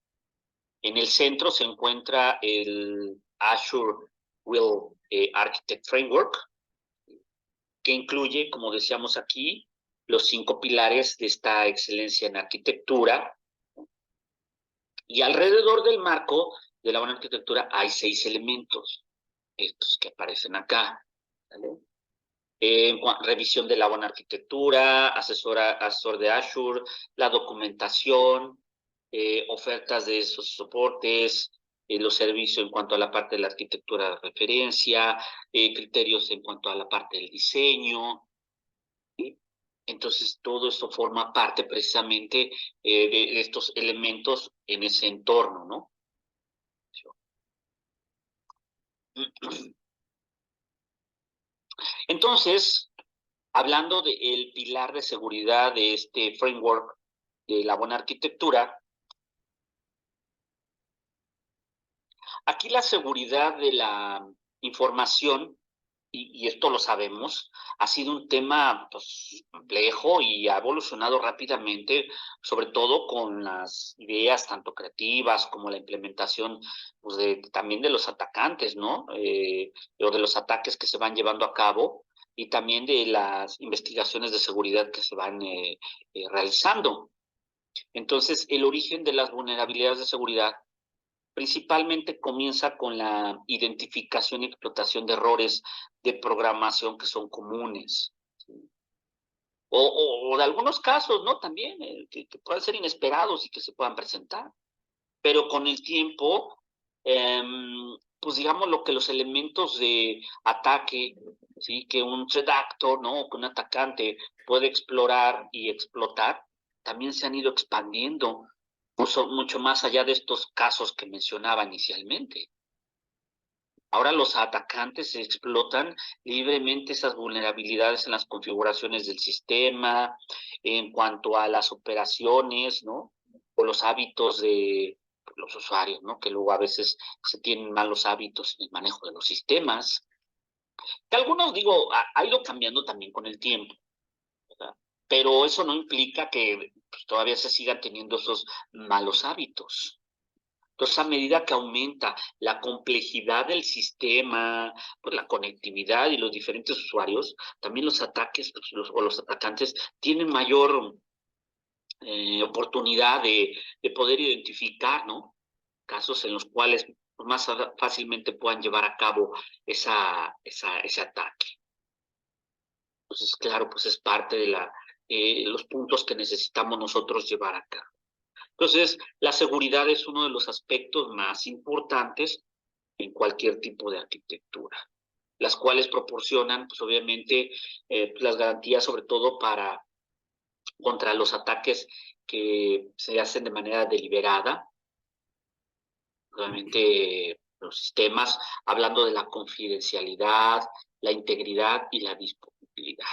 En el centro se encuentra el Azure Will Architect Framework, que incluye, como decíamos aquí, los 5 pilares de esta excelencia en arquitectura. Y alrededor del marco de la buena arquitectura hay 6 elementos, estos que aparecen acá, ¿vale? Revisión de la buena arquitectura, asesor de Azure, la documentación, ofertas de esos soportes, los servicios en cuanto a la parte de la arquitectura de referencia, criterios en cuanto a la parte del diseño. ¿Sí? Entonces, todo esto forma parte precisamente de estos elementos en ese entorno, ¿no? Entonces, hablando del pilar de seguridad de este framework de la buena arquitectura, aquí la seguridad de la información, y esto lo sabemos, ha sido un tema pues, complejo y ha evolucionado rápidamente, sobre todo con las ideas tanto creativas como la implementación pues, también de los atacantes, ¿no? O de los ataques que se van llevando a cabo y también de las investigaciones de seguridad que se van realizando. Entonces, el origen de las vulnerabilidades de seguridad principalmente comienza con la identificación y explotación de errores de programación que son comunes. ¿Sí? O de algunos casos, ¿no? También, que puedan ser inesperados y que se puedan presentar. Pero con el tiempo, pues digamos lo que los elementos de ataque, ¿sí? Que un threat actor, ¿no? Que un atacante puede explorar y explotar, también se han ido expandiendo mucho más allá de estos casos que mencionaba inicialmente. Ahora los atacantes explotan libremente esas vulnerabilidades en las configuraciones del sistema, en cuanto a las operaciones, ¿no? O los hábitos de los usuarios, ¿no? Que luego a veces se tienen malos hábitos en el manejo de los sistemas. Que algunos, digo, ha ido cambiando también con el tiempo, ¿verdad? Pero eso no implica que pues, todavía se sigan teniendo esos malos hábitos. Entonces, a medida que aumenta la complejidad del sistema, pues la conectividad y los diferentes usuarios, también los ataques pues, o los atacantes tienen mayor oportunidad de poder identificar, ¿no? Casos en los cuales más fácilmente puedan llevar a cabo ese ataque. Entonces, claro, pues es parte de los puntos que necesitamos nosotros llevar a cabo. Entonces, la seguridad es uno de los aspectos más importantes en cualquier tipo de arquitectura, las cuales proporcionan, pues obviamente, las garantías sobre todo contra los ataques que se hacen de manera deliberada, obviamente los sistemas, hablando de la confidencialidad, la integridad y la disponibilidad.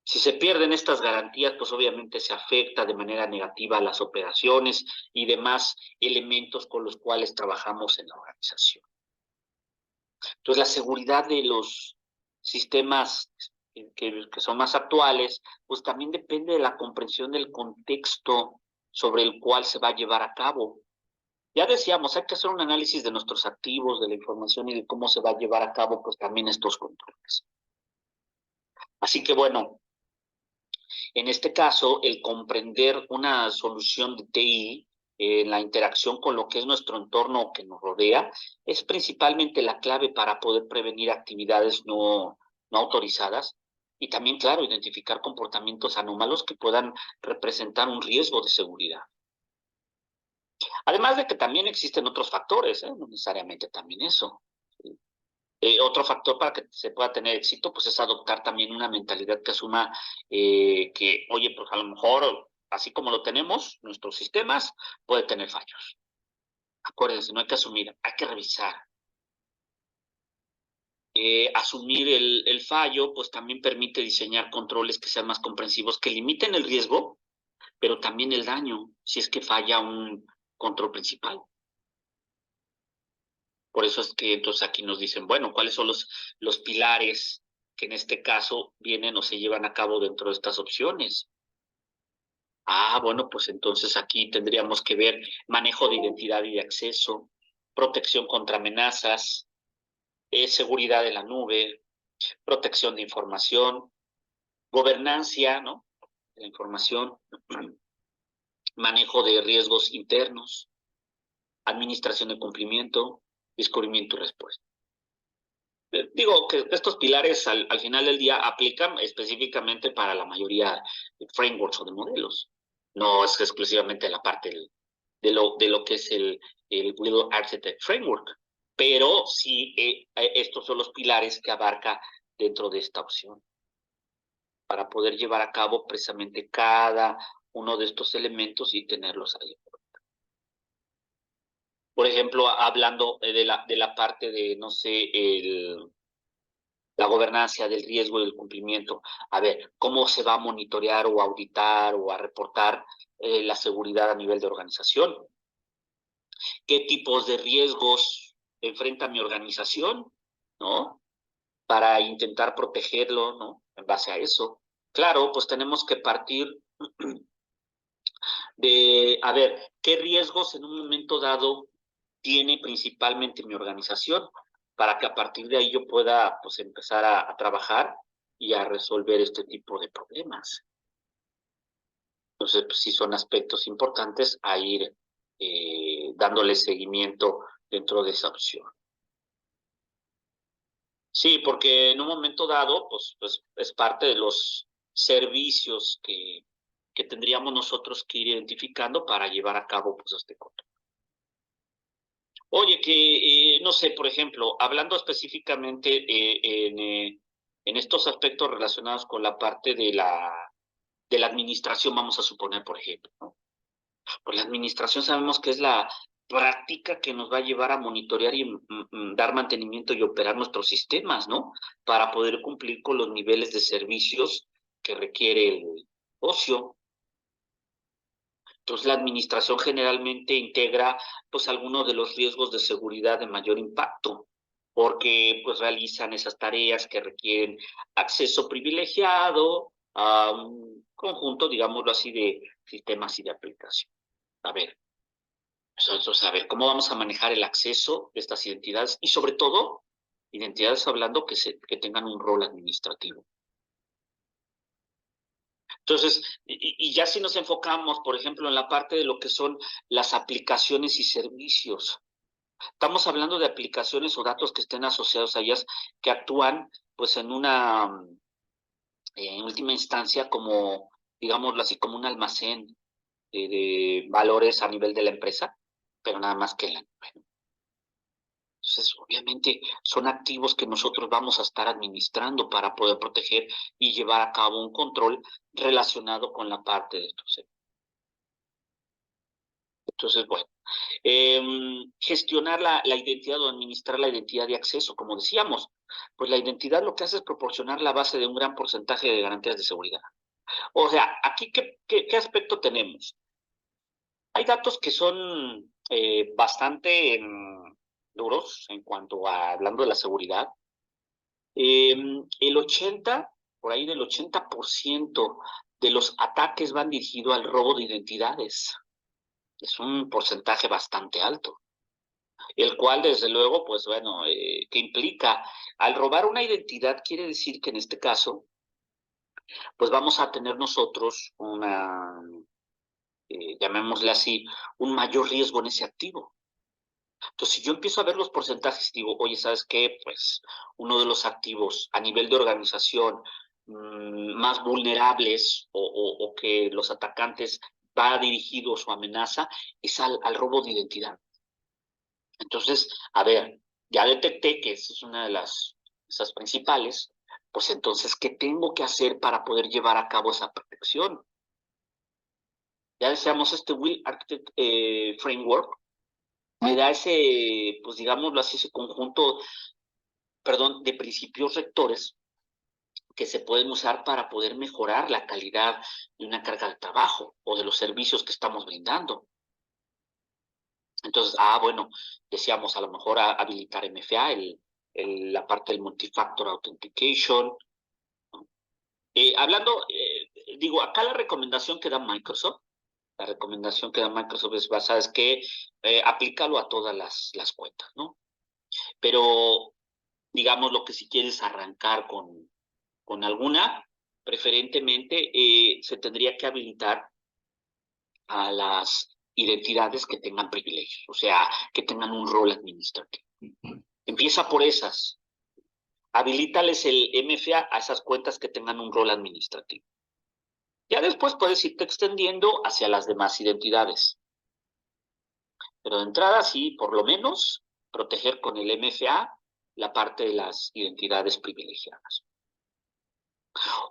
Si se pierden estas garantías, pues obviamente se afecta de manera negativa a las operaciones y demás elementos con los cuales trabajamos en la organización. Entonces, la seguridad de los sistemas que son más actuales, pues también depende de la comprensión del contexto sobre el cual se va a llevar a cabo. Ya decíamos, hay que hacer un análisis de nuestros activos, de la información y de cómo se va a llevar a cabo, pues también estos controles. Así que bueno, en este caso, el comprender una solución de TI en la interacción con lo que es nuestro entorno que nos rodea es principalmente la clave para poder prevenir actividades no autorizadas y también, claro, identificar comportamientos anómalos que puedan representar un riesgo de seguridad. Además de que también existen otros factores, no necesariamente también eso. Otro factor para que se pueda tener éxito, pues es adoptar también una mentalidad que asuma que, oye, pues a lo mejor, así como lo tenemos, nuestros sistemas, puede tener fallos. Acuérdense, no hay que asumir, hay que revisar. Asumir el fallo, pues también permite diseñar controles que sean más comprensivos, que limiten el riesgo, pero también el daño, si es que falla un control principal. Por eso es que entonces aquí nos dicen, bueno, ¿cuáles son los pilares que en este caso vienen o se llevan a cabo dentro de estas opciones? Bueno, pues entonces aquí tendríamos que ver manejo de identidad y de acceso, protección contra amenazas, seguridad de la nube, protección de información, gobernancia, ¿no?, de la información, manejo de riesgos internos, administración de cumplimiento, descubrimiento y respuesta. Digo que estos pilares al final del día aplican específicamente para la mayoría de frameworks o de modelos. No es exclusivamente la parte de lo que es el Will Architect Framework, pero sí estos son los pilares que abarca dentro de esta opción para poder llevar a cabo precisamente cada uno de estos elementos y tenerlos ahí. Por ejemplo, hablando de la parte de, no sé, la gobernanza del riesgo y del cumplimiento. A ver, ¿cómo se va a monitorear o a auditar o a reportar la seguridad a nivel de organización? ¿Qué tipos de riesgos enfrenta mi organización, ¿no?, para intentar protegerlo, ¿no?, en base a eso. Claro, pues tenemos que partir de, a ver, ¿qué riesgos en un momento dado tiene principalmente mi organización? Para que a partir de ahí yo pueda, pues, empezar a trabajar y a resolver este tipo de problemas. Entonces, pues, sí son aspectos importantes a ir dándole seguimiento dentro de esa opción. Sí, porque en un momento dado, pues es parte de los servicios que tendríamos nosotros que ir identificando para llevar a cabo, pues, este control. Oye, que, no sé, por ejemplo, hablando específicamente en estos aspectos relacionados con la parte de la administración, vamos a suponer, por ejemplo, ¿no? Pues la administración sabemos que es la práctica que nos va a llevar a monitorear y dar mantenimiento y operar nuestros sistemas, ¿no? Para poder cumplir con los niveles de servicios que requiere el ocio. Entonces, la administración generalmente integra, pues, algunos de los riesgos de seguridad de mayor impacto, porque, pues, realizan esas tareas que requieren acceso privilegiado a un conjunto, digámoslo así, de sistemas y de aplicación. A ver, entonces, a ver, ¿cómo vamos a manejar el acceso de estas identidades? Y sobre todo, identidades hablando que tengan un rol administrativo. Entonces, y ya si nos enfocamos, por ejemplo, en la parte de lo que son las aplicaciones y servicios, estamos hablando de aplicaciones o datos que estén asociados a ellas, que actúan, pues, en una, en última instancia, como, digámoslo así, como un almacén de valores a nivel de la empresa, pero nada más que en la nube. Entonces, obviamente, son activos que nosotros vamos a estar administrando para poder proteger y llevar a cabo un control relacionado con la parte de estos. Entonces, bueno, gestionar la identidad o administrar la identidad de acceso, como decíamos, pues la identidad lo que hace es proporcionar la base de un gran porcentaje de garantías de seguridad. O sea, aquí, ¿qué aspecto tenemos? Hay datos que son bastante duros en cuanto a, hablando de la seguridad. El 80, por ahí del 80% de los ataques van dirigidos al robo de identidades. Es un porcentaje bastante alto, el cual, desde luego, pues bueno, que implica, al robar una identidad, quiere decir que en este caso, pues vamos a tener nosotros una, llamémosle así, un mayor riesgo en ese activo. Entonces, si yo empiezo a ver los porcentajes y digo, oye, ¿sabes qué? Pues uno de los activos a nivel de organización más vulnerables o que los atacantes va dirigido su amenaza es al robo de identidad. Entonces, a ver, ya detecté que esa es una de esas principales, pues entonces, ¿qué tengo que hacer para poder llevar a cabo esa protección? Ya decíamos, este Will Architect Framework me da ese, pues digámoslo así, ese conjunto, perdón, de principios rectores que se pueden usar para poder mejorar la calidad de una carga de trabajo o de los servicios que estamos brindando. Entonces, bueno, decíamos a lo mejor habilitar MFA, la parte del Multifactor Authentication. Hablando, digo, acá la recomendación que da Microsoft, es basada, es que aplícalo a todas las cuentas, ¿no? Pero, digamos, lo que si quieres arrancar con alguna, preferentemente se tendría que habilitar a las identidades que tengan privilegios, o sea, que tengan un rol administrativo. Empieza por esas. Habilítales el MFA a esas cuentas que tengan un rol administrativo. Ya después puedes irte extendiendo hacia las demás identidades. Pero de entrada, sí, por lo menos, proteger con el MFA la parte de las identidades privilegiadas.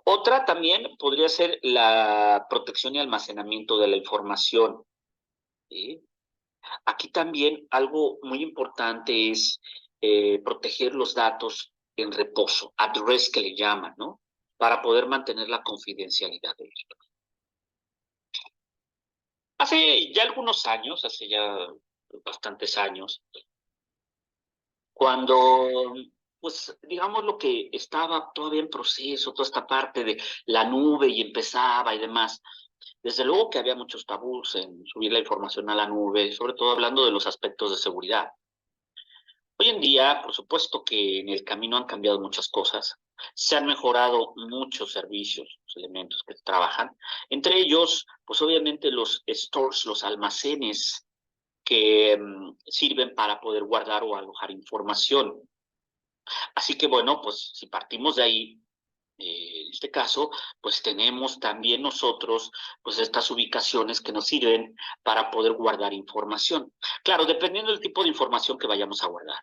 Otra también podría ser la protección y almacenamiento de la información. ¿Sí? Aquí también algo muy importante es proteger los datos en reposo, at rest que le llaman, ¿no? Para poder mantener la confidencialidad de esto. Hace ya algunos años, hace ya bastantes años, cuando, pues, digamos lo que estaba todavía en proceso, toda esta parte de la nube y empezaba y demás, desde luego que había muchos tabús en subir la información a la nube, sobre todo hablando de los aspectos de seguridad. Hoy en día, por supuesto que en el camino han cambiado muchas cosas, se han mejorado muchos servicios, los elementos que trabajan, entre ellos, pues obviamente los stores, los almacenes que sirven para poder guardar o alojar información. Así que bueno, pues si partimos de ahí, en este caso, pues tenemos también nosotros, pues estas ubicaciones que nos sirven para poder guardar información. Claro, dependiendo del tipo de información que vayamos a guardar.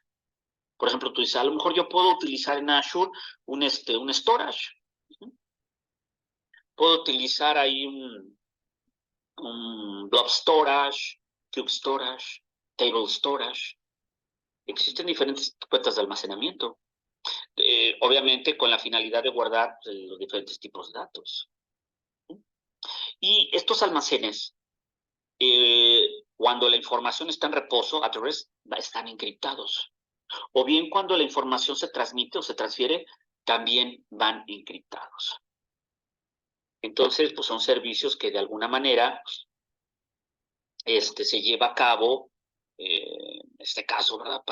Por ejemplo, tú dices, a lo mejor yo puedo utilizar en Azure un storage. Puedo utilizar ahí un blob storage, cube storage, table storage. Existen diferentes cuentas de almacenamiento. Obviamente con la finalidad de guardar los diferentes tipos de datos. Y estos almacenes, cuando la información está en reposo, at rest, están encriptados. O bien cuando la información se transmite o se transfiere, también van encriptados. Entonces, pues son servicios que de alguna manera se lleva a cabo, en este caso, ¿verdad?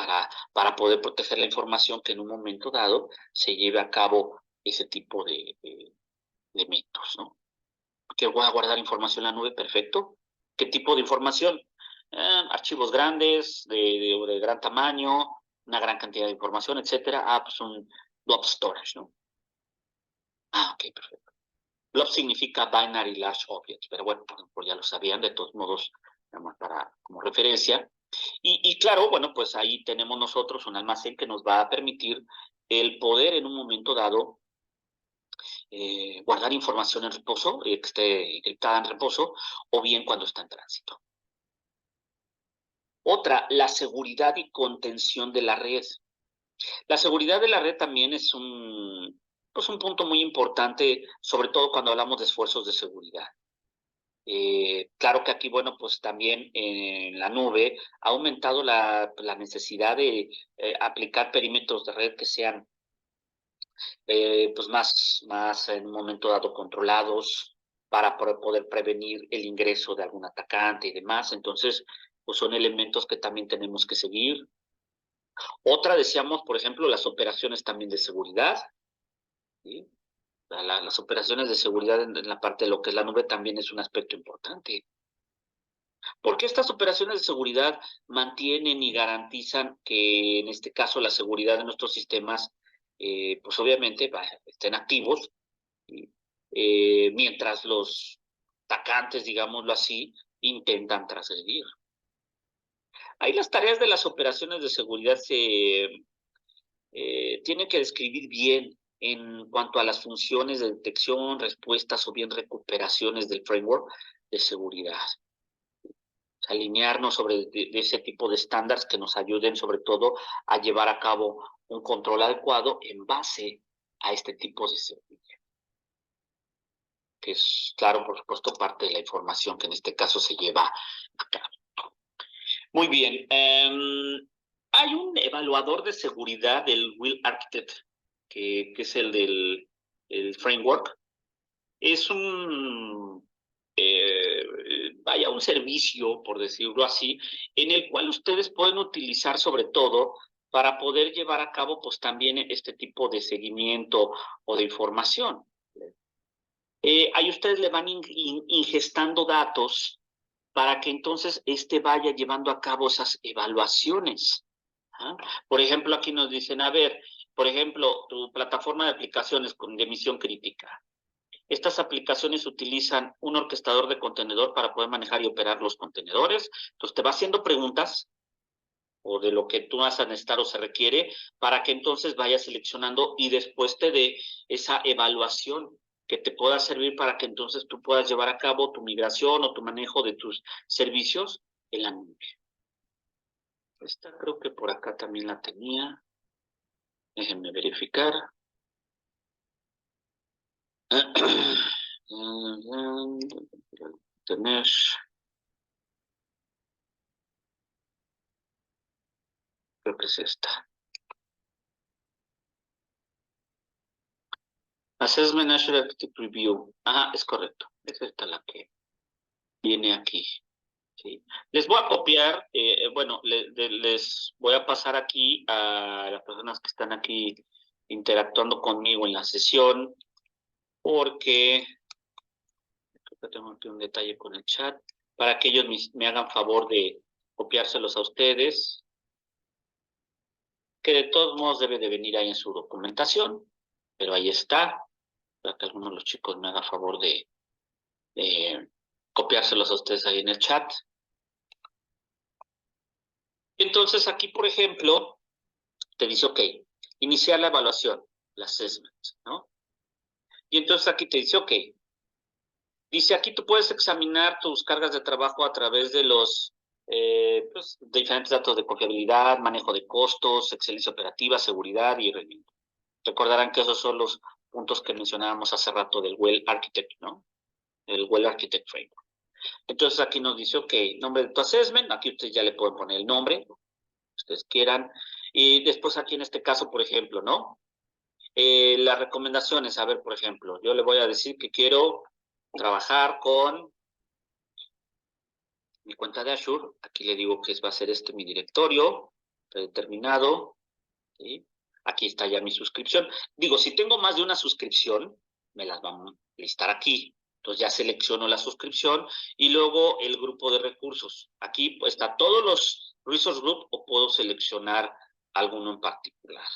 Para poder proteger la información que en un momento dado se lleve a cabo ese tipo de métodos, ¿no? Que voy a guardar información en la nube, perfecto. ¿Qué tipo de información? Archivos grandes, de gran tamaño, una gran cantidad de información, etcétera. Pues un blob storage, ¿no? Ok, perfecto. Blob significa Binary Large Object, pero bueno, pues ya lo sabían, de todos modos, como referencia. Y claro, bueno, pues ahí tenemos nosotros un almacén que nos va a permitir el poder en un momento dado guardar información en reposo, que esté encriptada en reposo, o bien cuando está en tránsito. Otra, la seguridad y contención de la red. La seguridad de la red también es un punto muy importante, sobre todo cuando hablamos de esfuerzos de seguridad. Claro que aquí, bueno, pues también en la nube ha aumentado la necesidad de aplicar perímetros de red que sean pues más en un momento dado controlados para poder prevenir el ingreso de algún atacante y demás. Entonces, pues son elementos que también tenemos que seguir. Otra, decíamos, por ejemplo, las operaciones también de seguridad. ¿Sí? Las operaciones de seguridad en la parte de lo que es la nube también es un aspecto importante. Porque estas operaciones de seguridad mantienen y garantizan que, en este caso, la seguridad de nuestros sistemas, pues obviamente estén activos, mientras los atacantes, digámoslo así, intentan trascender. Ahí las tareas de las operaciones de seguridad se tienen que describir bien en cuanto a las funciones de detección, respuestas o bien recuperaciones del framework de seguridad. Alinearnos sobre de ese tipo de estándares que nos ayuden sobre todo a llevar a cabo un control adecuado en base a este tipo de servicio. Que es, claro, por supuesto, parte de la información que en este caso se lleva a cabo. Muy bien. Hay un evaluador de seguridad del Will Architect, que es el del framework. Es un un servicio, por decirlo así, en el cual ustedes pueden utilizar sobre todo para poder llevar a cabo pues también este tipo de seguimiento o de información. ahí ustedes le van ingestando datos para que entonces vaya llevando a cabo esas evaluaciones. ¿Ah? Por ejemplo, aquí nos dicen, a ver, por ejemplo, tu plataforma de aplicaciones de misión crítica. Estas aplicaciones utilizan un orquestador de contenedor para poder manejar y operar los contenedores. Entonces te va haciendo preguntas o de lo que tú vas a necesitar o se requiere para que entonces vayas seleccionando y después te dé esa evaluación que te pueda servir para que entonces tú puedas llevar a cabo tu migración o tu manejo de tus servicios en la nube. Esta creo que por acá también la tenía. Déjenme verificar. Tener. Creo que es esta. Assessment National Architect Review. Ajá, es correcto. Es esta la que viene aquí. ¿Sí? Les voy a copiar, bueno, les voy a pasar aquí a las personas que están aquí interactuando conmigo en la sesión, porque creo que tengo aquí un detalle con el chat, para que ellos me hagan favor de copiárselos a ustedes, que de todos modos debe de venir ahí en su documentación, pero ahí está, para que alguno de los chicos me haga favor de copiárselos a ustedes ahí en el chat. Entonces aquí, por ejemplo, te dice, ok, iniciar la evaluación, la assessment, ¿no? Y entonces aquí te dice, ok, dice aquí tú puedes examinar tus cargas de trabajo a través de los pues, diferentes datos de confiabilidad, manejo de costos, excelencia operativa, seguridad y rendimiento. Recordarán que esos son los puntos que mencionábamos hace rato del Well Architect, ¿no? El Well Architect Framework. Entonces aquí nos dice, ok, nombre de tu assessment, aquí ustedes ya le pueden poner el nombre, ustedes quieran, y después aquí en este caso, por ejemplo, ¿no? Las recomendaciones, a ver, por ejemplo, yo le voy a decir que quiero trabajar con mi cuenta de Azure, aquí le digo que va a ser mi directorio predeterminado, ¿sí? Aquí está ya mi suscripción. Digo, si tengo más de una suscripción, me las van a listar aquí. Entonces ya selecciono la suscripción y luego el grupo de recursos. Aquí pues, está todos los resource group o puedo seleccionar alguno en particular,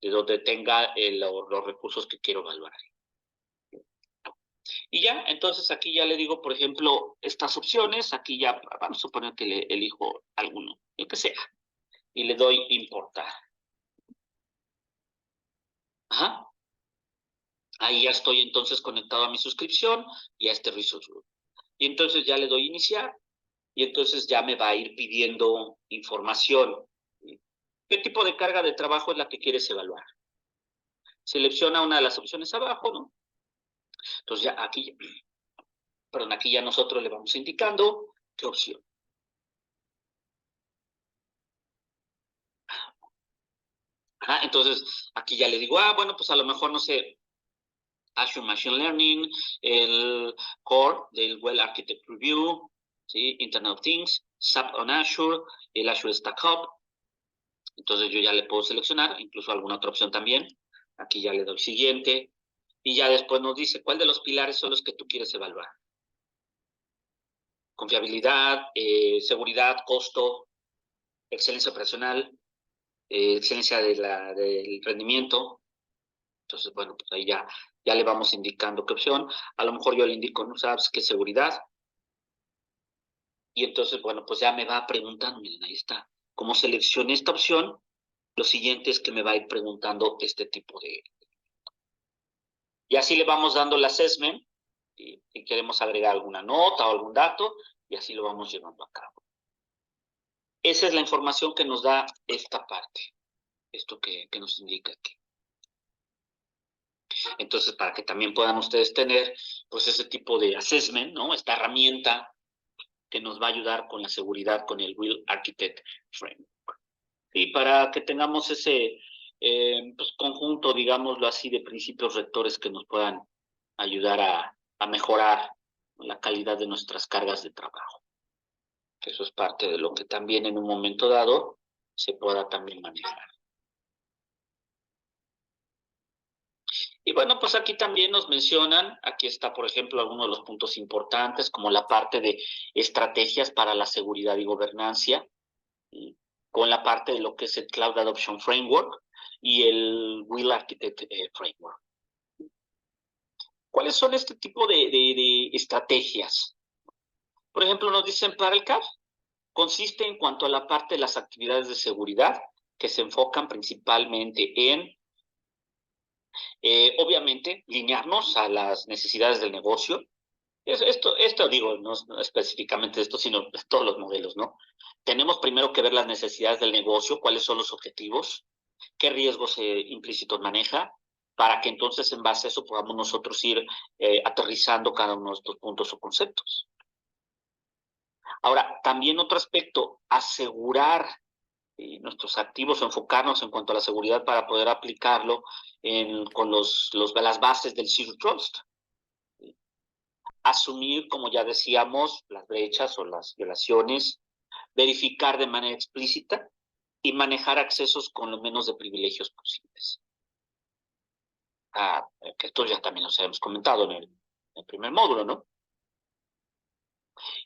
de donde tenga los recursos que quiero evaluar. Y ya, entonces aquí ya le digo, por ejemplo, estas opciones, aquí ya vamos a suponer que le elijo alguno, el que sea, y le doy importar. Ajá. Ahí ya estoy entonces conectado a mi suscripción y a este resource group. Y entonces ya le doy iniciar y entonces ya me va a ir pidiendo información. ¿Qué tipo de carga de trabajo es la que quieres evaluar? Selecciona una de las opciones abajo, ¿no? Entonces ya aquí, perdón, aquí ya nosotros le vamos indicando qué opción. Ajá, entonces aquí ya le digo, bueno, pues a lo mejor, no sé, Azure Machine Learning, el Core del Well Architect Review, ¿sí? Internet of Things, SAP on Azure, el Azure Stack Hub. Entonces yo ya le puedo seleccionar, incluso alguna otra opción también. Aquí ya le doy siguiente. Y ya después nos dice cuál de los pilares son los que tú quieres evaluar. Confiabilidad, seguridad, costo, excelencia operacional, excelencia del rendimiento. Entonces, bueno, pues ahí ya le vamos indicando qué opción. A lo mejor yo le indico, no sabes qué seguridad. Y entonces, bueno, pues ya me va preguntando, miren, ahí está. Como seleccioné esta opción, lo siguiente es que me va a ir preguntando este tipo de... Y así le vamos dando el assessment, y si queremos agregar alguna nota o algún dato, y así lo vamos llevando a cabo. Esa es la información que nos da esta parte, esto que nos indica aquí. Entonces, para que también puedan ustedes tener, pues, ese tipo de assessment, ¿no? Esta herramienta que nos va a ayudar con la seguridad, con el Well Architect Framework. Y para que tengamos ese pues, conjunto, digámoslo así, de principios rectores que nos puedan ayudar a mejorar la calidad de nuestras cargas de trabajo. Que eso es parte de lo que también en un momento dado se pueda también manejar. Y bueno, pues aquí también nos mencionan, aquí está, por ejemplo, algunos de los puntos importantes, como la parte de estrategias para la seguridad y gobernancia, y con la parte de lo que es el Cloud Adoption Framework y el Will Architect Framework. ¿Cuáles son este tipo de estrategias? Por ejemplo, nos dicen para el CAF, consiste en cuanto a la parte de las actividades de seguridad, que se enfocan principalmente en, obviamente, linearnos a las necesidades del negocio. Esto digo, no específicamente esto, sino todos los modelos, ¿no? Tenemos primero que ver las necesidades del negocio, cuáles son los objetivos, qué riesgos implícitos maneja, para que entonces en base a eso podamos nosotros ir aterrizando cada uno de estos puntos o conceptos. Ahora, también otro aspecto, asegurar nuestros activos, enfocarnos en cuanto a la seguridad para poder aplicarlo con las bases del Zero Trust. Asumir, como ya decíamos, las brechas o las violaciones, verificar de manera explícita y manejar accesos con lo menos de privilegios posibles. Que esto ya también los habíamos comentado en el primer módulo, ¿no?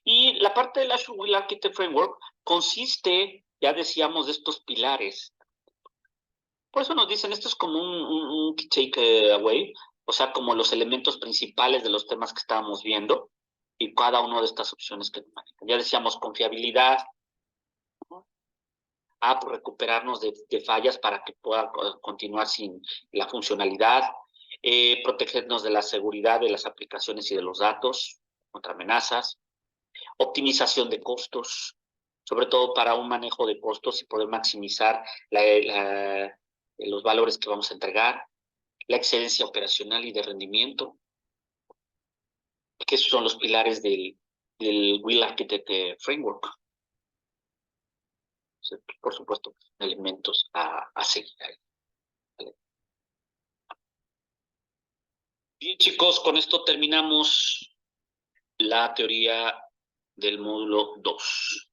Y la parte del Azure Will Architect Framework consiste, ya decíamos, de estos pilares. Por eso nos dicen, esto es como un take away, o sea, como los elementos principales de los temas que estábamos viendo y cada una de estas opciones que manejan. Ya decíamos confiabilidad, ¿no? Pues recuperarnos de fallas para que pueda continuar sin la funcionalidad, protegernos de la seguridad de las aplicaciones y de los datos contra amenazas, optimización de costos, sobre todo para un manejo de costos y poder maximizar los valores que vamos a entregar, la excelencia operacional y de rendimiento, que esos son los pilares del Will Architect Framework. Por supuesto, elementos a seguir. Bien, chicos, con esto terminamos la teoría del módulo 2.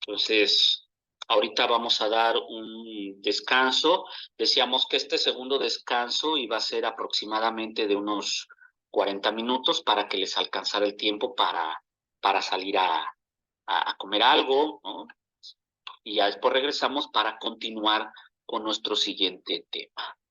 Entonces, ahorita vamos a dar un descanso. Decíamos que este segundo descanso iba a ser aproximadamente de unos 40 minutos para que les alcanzara el tiempo para salir a comer algo, ¿no? Y ya después regresamos para continuar con nuestro siguiente tema.